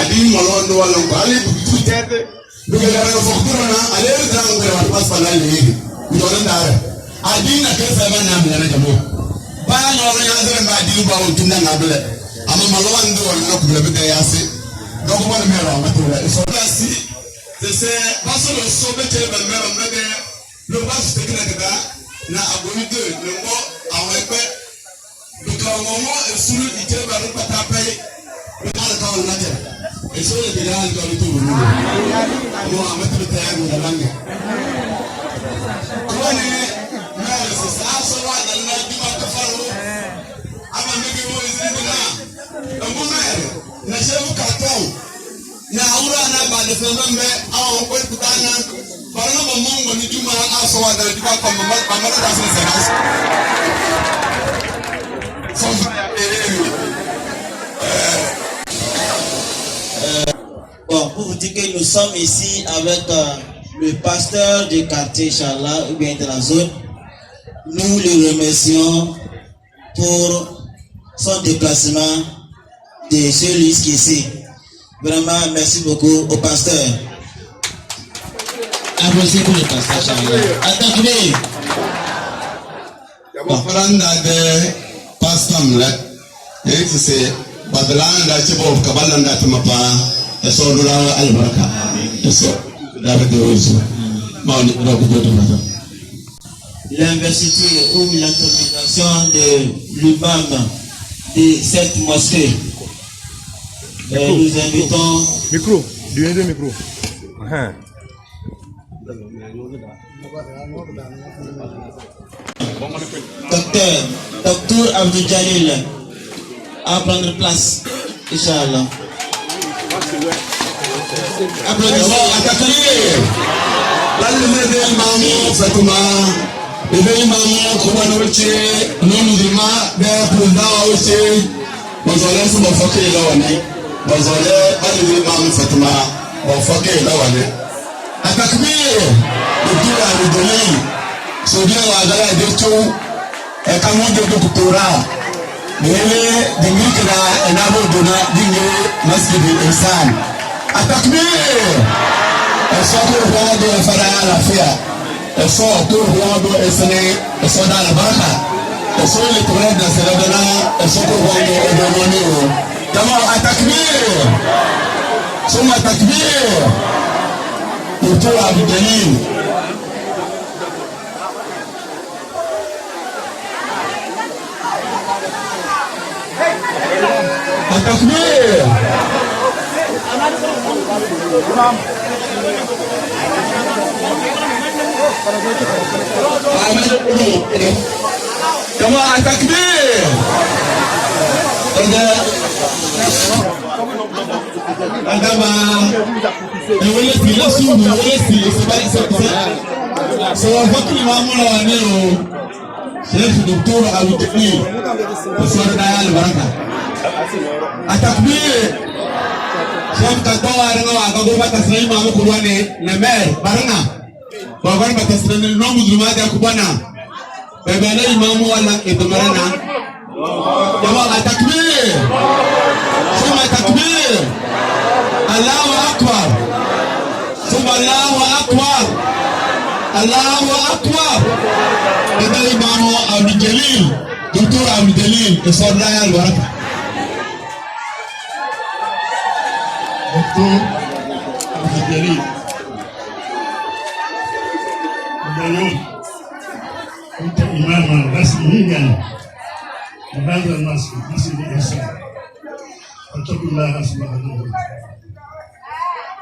adin malwando wala ko ali tutete duga la faktura na ali ran ko wa pasala ni ndona ndare adina kesa bana na jamo bana no ya zira ba adin ba o tunna na bele ama malwando wala ko bele yasi donc mo me ra ma to la so lasi c'est parce que le sommet est le même le bas c'est que na aboni de le mot awepe donc au moment et sous le dit va pas taper le temps on a et sur le bilan dans le tour moi à mettre le terrain dans la langue on est mais c'est ça ça va dans la du va faire ama mege mo izina na moment na chef carton na aura na ba de fembe awon ko kutana barana mo mongo ni juma aso wa da diba ko mama da se seras bon, pour vous dire que nous sommes ici avec le pasteur du quartier Inch'Allah ou bien de la zone. Nous le remercions pour son déplacement de ce risque ici. Vraiment, merci beaucoup au pasteur. Applaudissez pour le pasteur Inch'Allah. Attaquez. Faranda de pastam la yake se badlan da ce ba kabalan da ta mafa da sauran albarka da so da da wasu ma wani da ku da mata l'investiture ou l'autorisation de l'imam de cette mosquée. Nous invitons... Micro, du micro. Docteur Abdou Jalil à prendre place, Inch'Allah. Applaudissements à Takbir. L'allumé Imam Fatima, le Imam Koumano Uche, non musulman, des présidents Uche, Bonzolé sous mon foké Lawane, Bonzolé, l'allumé Imam Fatima, mon foké Lawane. À Takbir, le Dieu a redonné, ce Dieu a donné de tout, et quand on dit que Torah, Nele dingikira enabo dona dinge masjid insan atakbir esoko wado fara alafia esoko wado esene esoda la baraka esole tore da seladana esoko wado edononi jama atakbir suma takbir utoa bidalil التكبير جماعة التكبير عندما ولدي يسوع ولدي سوى فكر إمامنا وأميره شيخ الدكتور أبو جميل وصار دايا البركة التكبير شيخ كتوى رنوا أقول بتسليم ما مكرواني نمر برنا وأقول بتسليم النوم ظلمات يكبرنا ببالي إمام ولا إدمرنا جماعة التكبير ثم التكبير الله أكبر ثم الله أكبر الله أكبر ببالي إمام أبو جليل دكتور أبو جليل وصار دايا البركة دكتور عبد الجليل اليوم كنت إماما رسميا لهذا المسجد مسجد الإنسان فاتقوا الله سبحانه وتعالى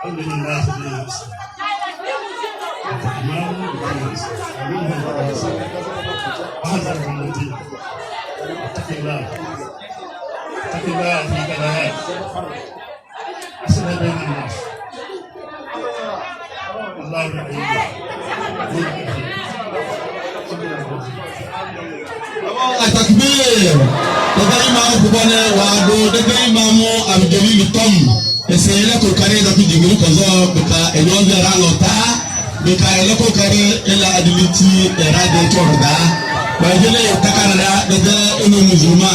قل للناس بالإنسان إمام بالإنسان وهذا هو الذي اتق الله في كلامك أصلح بين الناس الله يعينك التكبير دغاي ما بوبنا وادو دغاي مامو abdeli tom esele ko kare da ku digiri ko zo bika elonze ralota bika eloko kare ela adiliti erade torda bajele takarada daga inu musulma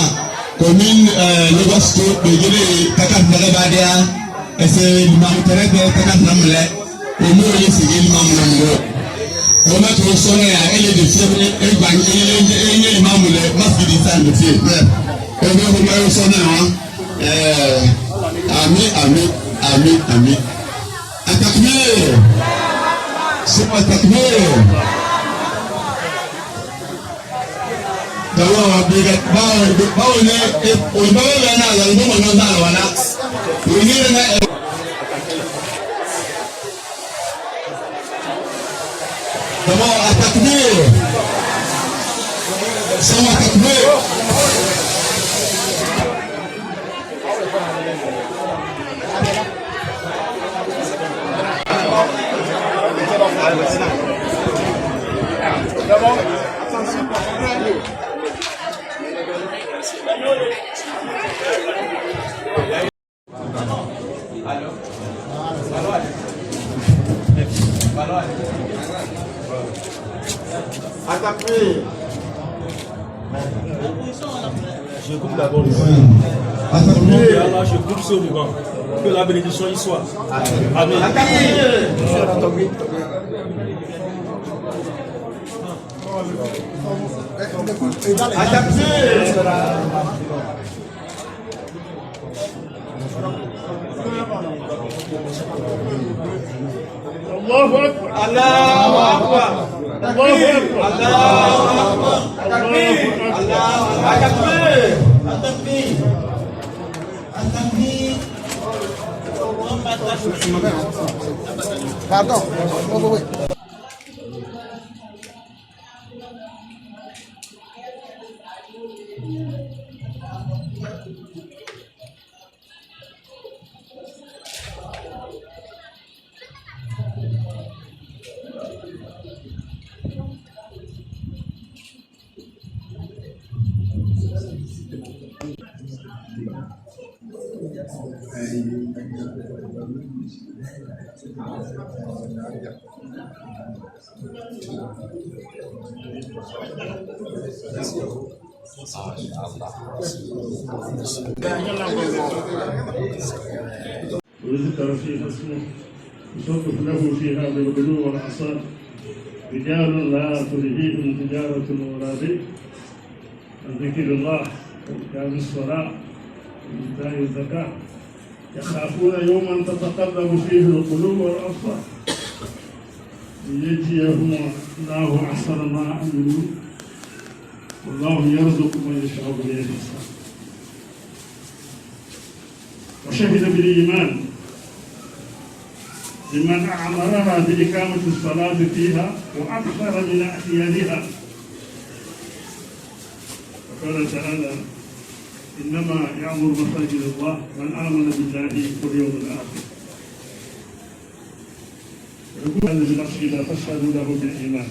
commune Lagos State bajele takarada badia ese limam terebe takarada mle o mo yesi limam namgo on a trop sonné à elle de fièvre et gagner l'imam le masjid insan de fièvre et bien vous m'avez sonné amin atakbir suma takbir dawa biga bawo ne o bawo na la ngo mo na wala ni na جماعة التكبير سوى تكبير Je coupe d'abord le vent. Je coupe sur le vent. Que la bénédiction y soit. Amen. الله أكبر الله أكبر الله أكبر Pardon. وذكر فيها اسمه يصرف له في هذا الغلو والعصا رجال لا تلهيهم تجارة ولا بيع عن ذكر الله وإقام الصلاة وإيتاء الزكاة يخافون يوما تتقلب فيه القلوب والأبصار ليجزيهم الله أحسن ما عملوا والله يرزق من يشاء بغير حساب. وشهد بالإيمان لمن أمرها بإقامة الصلاة فيها وأكثر من أحيانها. وقال تعالى: إنما يعمر مساجد الله من آمن بالله واليوم الآخر. يقول أن بنفسه لا تشهد له بالإيمان.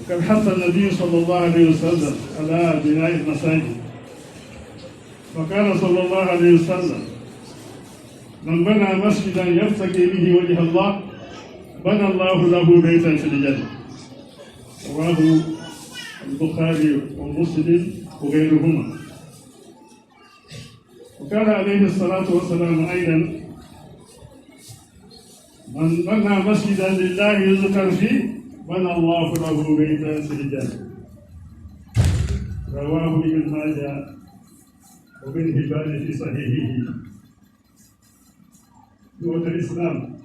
وكان حث النبي صلى الله عليه وسلم على بناء المساجد، وقال صلى الله عليه وسلم: من بنى مسجدا يبتغي به وجه الله بنى الله له بيتا في الجنة. رواه البخاري ومسلم وغيرهما. وقال عليه الصلاة والسلام أيضا: من بنى مسجدا لله يذكر فيه بنى الله له بيتا في الجنة. رواه ابن ماجه وابن حبان في صحيحه. قوة الإسلام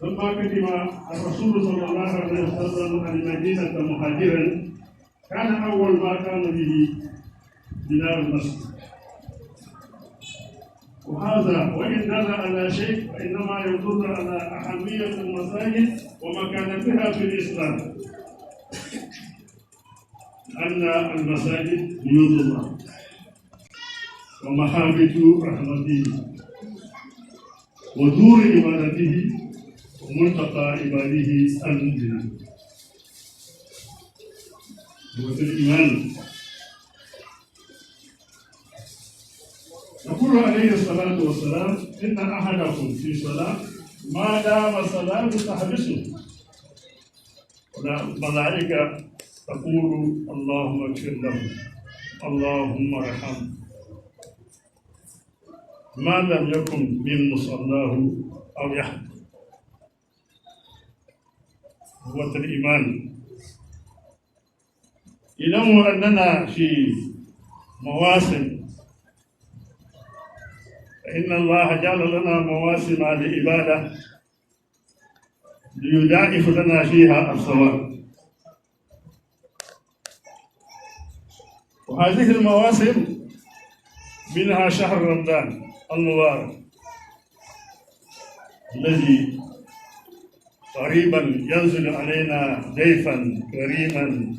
لما قدم الرسول صلى الله عليه وسلم المدينة مهاجرا كان أول ما قام به بناء المسجد. وهذا وإن دل على شيء فإنما يدل على أهمية المساجد ومكانتها في الإسلام، أن المساجد بيوت الله ومحابط رحمته ودور عبادته وملتقى عباده المؤمنين. وفي الإيمان يقول عليه الصلاة والسلام: إن أحدكم في صلاة ما دام صلاة تحبسه والملائكة تقول اللهم اغفر له اللهم ارحمه ما لم يكن من مصلاه أو يحدث. قوة الإيمان اعلموا أننا في مواسم، فإن الله جعل لنا مواسم لعبادة ليضاعف لنا فيها الثواب. وهذه المواسم منها شهر رمضان المبارك الذي قريبا ينزل علينا ضيفا كريما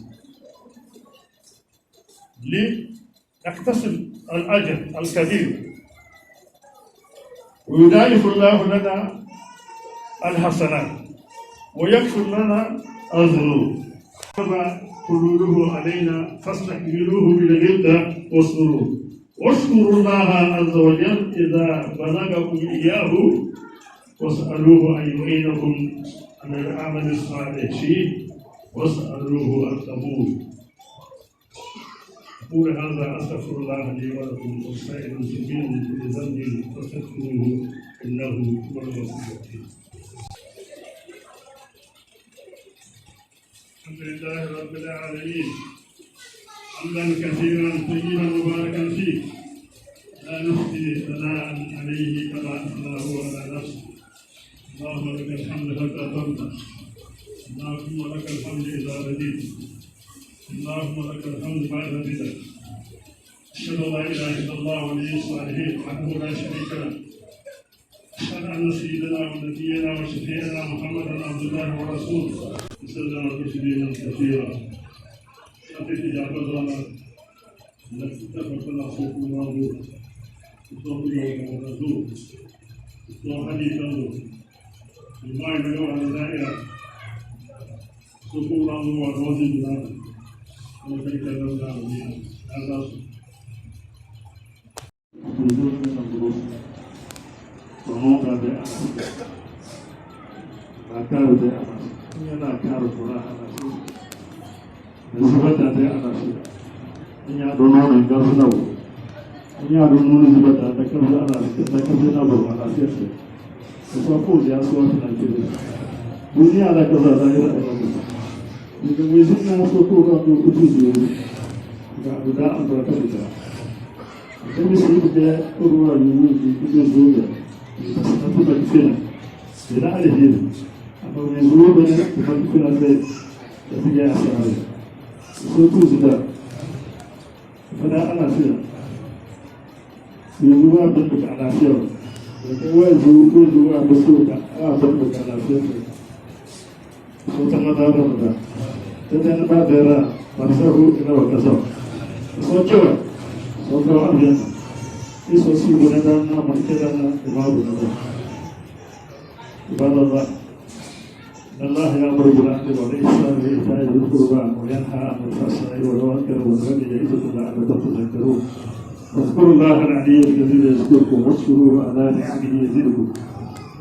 لنكتسب الأجر الكبير ويضاعف الله لنا الحسنات ويغفر لنا الذنوب. حلوله علينا فاستكملوه بالغبطة والسرور واشكروا الله عز وجل إذا بلغكم إياه واسألوه أن يعينكم على العمل الصالح فيه واسألوه القبول. أقول هذا أستغفر الله لي ولكم وسائر المسلمين من كل ذنب فاستغفروه إنه هو الغفور الرحيم. الحمد لله رب العالمين حمدا كثيرا طيبا مباركا فيه لا نحصي ثناء عليه كما اثنى هو على نفسه اللهم لك الحمد حتى ترضى اللهم لك الحمد إذا رضيت اللهم لك الحمد بعد رضاك أشهد أن لا إله إلا الله ولي الصالحين وحده لا شريك له أشهد أن سيدنا ونبينا وشفيعنا محمدا عبد الله ورسوله وسلم تسليما كثيرا سألت جابرنا لك تفضل صوت الله صوت الرسول صوت حديثه بما يدعو على الدائرة صوت الله وروزي الله وكيف لولا بها هذا بدون من الظروف وهو بعد أكار ده أنا أكار فلا أنا شيء نسبة ده أنا شيء إني أدونون إنجازنا إني أدونون نسبة ده كذا أنا بقول أنا شيء وسأقول يا سوالنا كذا dunia ada kaza daerah ini mungkin aku tu kan tu tu tak ada antara kita jadi sebetulnya orang ini itu juga satu bagian tidak ada dia apa yang dulu banyak bagian ada tapi ya asal itu sudah pada anak saya dua bentuk anak saya kedua dua bentuk anak saya utama darah dan darah masahu ila wakaso sojo abyan iso si bunadan na makirana ibabu na ibadallah Allah ya'muru bil 'adli wal ihsani wa ita'i dhil qurba wa yanha 'anil fahsha'i wal munkari wal baghi ya'idhukum la'allakum tadhakkarun واذكروا الله العلي الجليل يذكركم واشكروه على نعمه يزدكم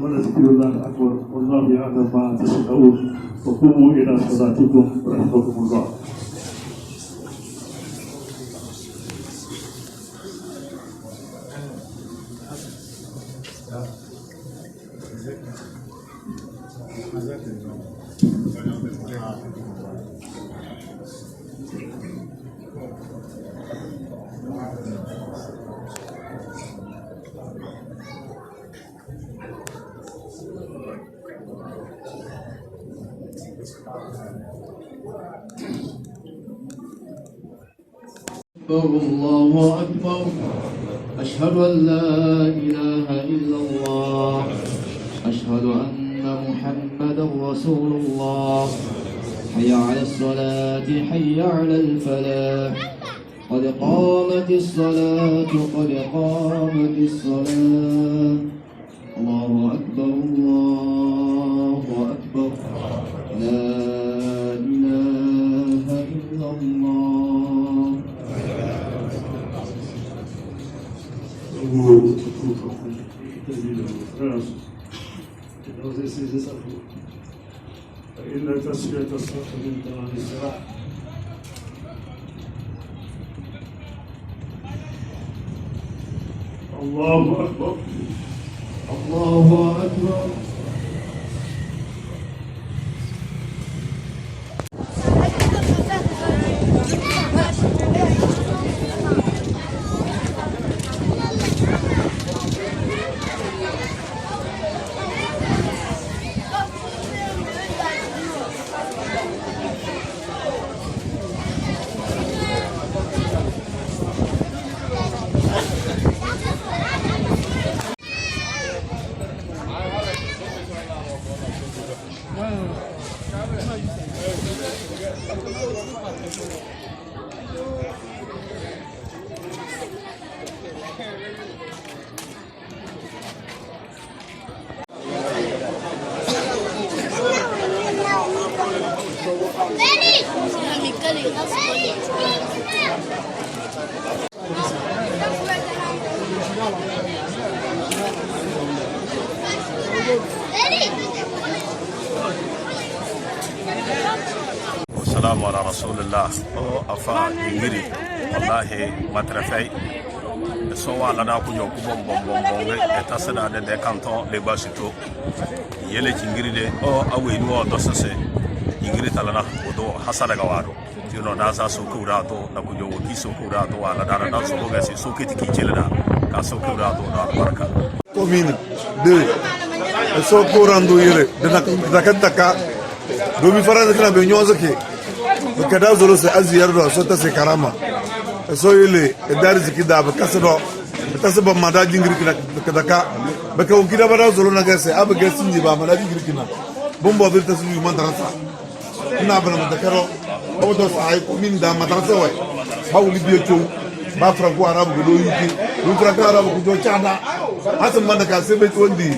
ولذكر الله اكبر والله يعلم ما تصنعون وقوموا إلى صلاتكم رحمكم الله. الله أكبر أشهد أن لا إله إلا الله أشهد أن محمدا رسول الله حي على الصلاة حي على الفلاح قد قامت الصلاة قد قامت الصلاة الله أكبر الله أكبر لا إله إلا الله. فإن تسوية الصف من تمام الصلاة الله أكبر الله أكبر. Assalamu ala rasulillah o afa ingiri wallahi matrafai so wala da ku yo ku bom e tasada de canton le basito yele ingiri de o awe ni o do sase ingiri talana o do hasada gawado tino da sa so ku da to na ku yo ki so ku da to wala da da so ga so ke ti ki chele da ka so ku da to da barka commune 2 so ko rando yele da ka domin fara da kana bai nyo zake ka da zolo sai aziyar da so ta sai karama so yele da riziki da ba kasado ta saba mada jingir kina ka baka ukida ba da zolo na ga sai abu ga sun ji ba mada jingir kina bombo bir ta su yi madrasa ina bana madakaro o do sai ko min da madrasa wai ba wuli biyo to ba franco arabu do yuki du franco arabu ko do chana hasan man ka sai be tondi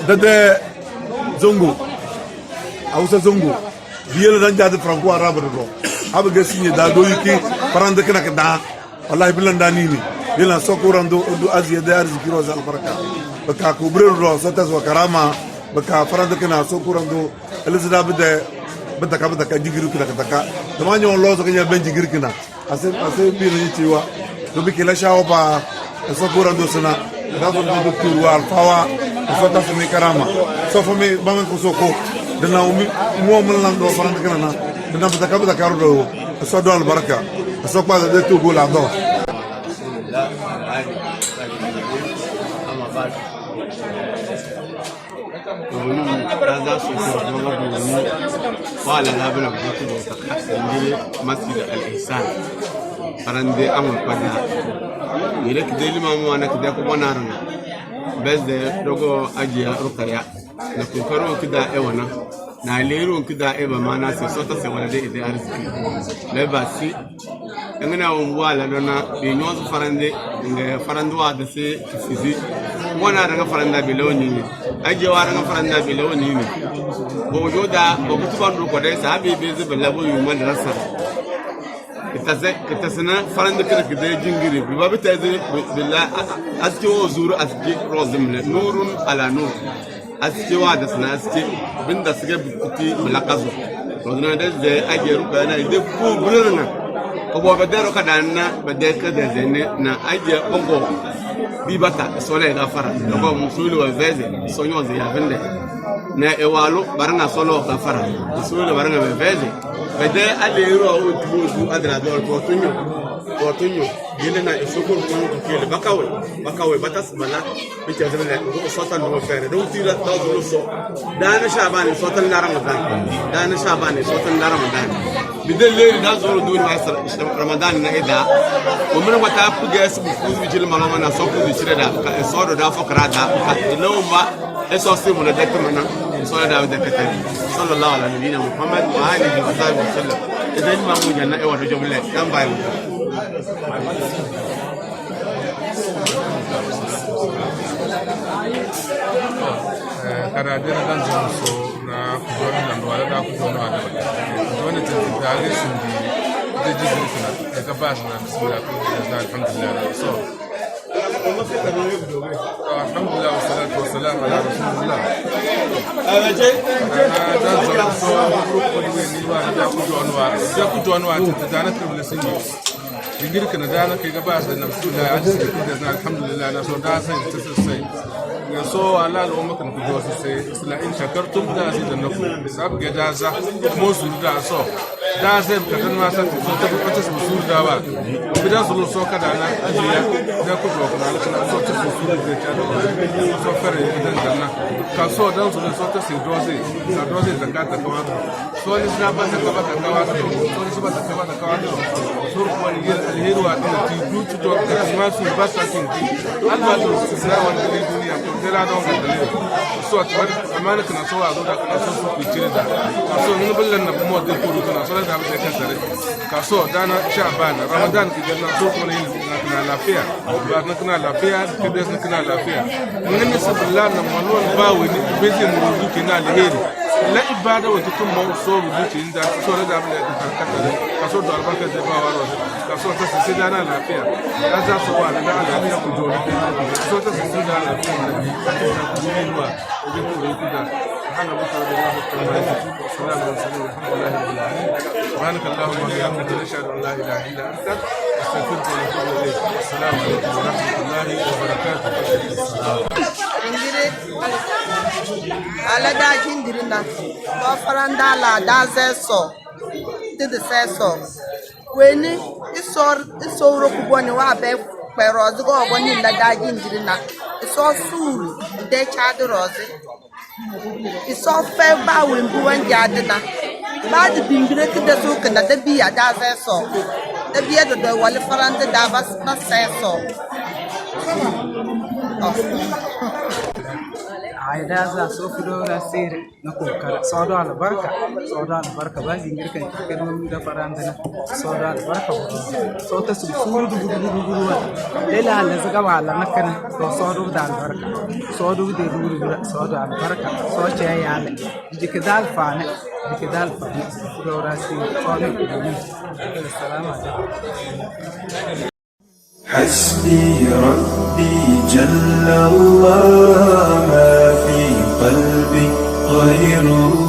da zongo hausa zongo biyar dan jada franco arabu do abu ga sinye da do yuki faranda kana ka da wallahi bilan da ni ne bilan sokorando do aziya da arziki roza albaraka baka ko bro do so tas wa karama baka faranda kana sokorando elizada bada ka jigiru kina ka da manyo lo so kanya ben jigiru kina ase bi ni ciwa do bi kila shawo ba sokorando sana da do do turwa alfawa so tas mi karama so fo mi ba man ko soko da na umi mo mun lan do faranda kana na da bada ka ro so do albaraka so pa da to go la do قال لا بلا مسجد الإحسان فرندي أمر قدنا يلك دليل ما مو أنا كده كم نارنا بس ده رجو أجي ركيا نكون كده إيوانا ناليرون كده إيبا ما ناس صوتا سوالة ده إذا أرزقي لا بس أنا وموالا لنا بينوز فرندي فرندو هذا سي كفيزي وانا رجع فرندا بلوني أجي وارجع فرندا بلوني بوجودا بكتبان ركودا سابي بيزي بلابو يوم دراسة كتسنا فرندا كده جنجري بباب تازي بالله أسكي وزور أسكي روزم نور على نور أسكي وادسنا أسكي بند أسكي بكتي ملاكزو روزنا ده زي أجي ركودا ده كوبرنا أبو بدر كدانا بدر كده زين نا أجي أبو bibata sole ga fara ko musulu wa veze sonyo ze ya vende na ewalo baranga solo ga fara musulu baranga be veze bede alero o tubu adra do to tunyo yele na isoko ko kele bakawe batas bala bicha zebele ko sota no fere do tira do do so dana shabani sota na ramadan bidel leri da zoro do ni asar ramadan na ida o mun wata fu ga su fu bijil malama na so fu bijil da so do da fokra da lo ma eso se mun da tamana so da da katari sallallahu alaihi nabiyina muhammad wa alihi wa sahbihi wasallam idan ma mu janna e wato jomle dan bayu kada dena dan so na kudoni na ndwala da kudoni wa kudoni tindali sundi de jizikina e ka bas na bismillah alhamdulillah so alhamdulillah wa salatu wa salam ala rasulillah aje dan so ko ni wa da kudoni wa tindana triple singi dingir kana dana ke ga bas na bismillah alhamdulillah na so da sai sai so ala lo makan ku jo sai isla in shakartum da azidannakum sab ga daza mo su da so da sai ka kan ma san so ta ko ta su da ba bidan su so ka da na ajiya da ku jo kana so ta su da ta da so fare idan danna ka so dan su so ta sai doze zakata ka wa so ni da ba ta ka wa so ni ba ta ka wa so ko ni alhiru wa ta ti du to ka ma su ba ta kin alba su sa wa ni duniya dela don ga dele so atwar amana kana so a zo da kana so ku tire da so mun ballan na mo de ko kana so da ba ka tare ka so dana shaban ramadan ki ganna so ko ne na lafiya ba na kana lafiya ki des na kana lafiya mun ne sabilla na malon bawo ni bezin rudu kina alheri la ibada wa tutum mo so rudu inda so da ba ka tare ka so da albarka da ba waro ka so ta sai dana lafiya ka za so wa da lafiya ku jori so ta sai da lafiya سبحانك اللهم وبحمدك نشهد ان لا اله الا انت استغفرك ونتوب اليك السلام عليكم ورحمه الله وبركاته ala da jindirina to faranda la da zeso de seso weni isoro kuboni wa be pero zigo ogoni la da jindirina iso suru de chad rose iso fe ba we mbu wan jadna ba de bimbire ke de so kana de biya da ze so de biya de wal farande da bas na se so عيدا ذا سوفدو راسير نكوكر صادو على بركة بس ينجر كان كانوا دفرانتنا صادو على بركة صوت سفور دو ليلا على زكاة على نكنا صادو دال بركة صادو دي صادو على بركة صوت شيء على جكدال فانة سوفدو راسير صادو السلام عليكم حسبي ربي جل الله ما في قلبي غير الله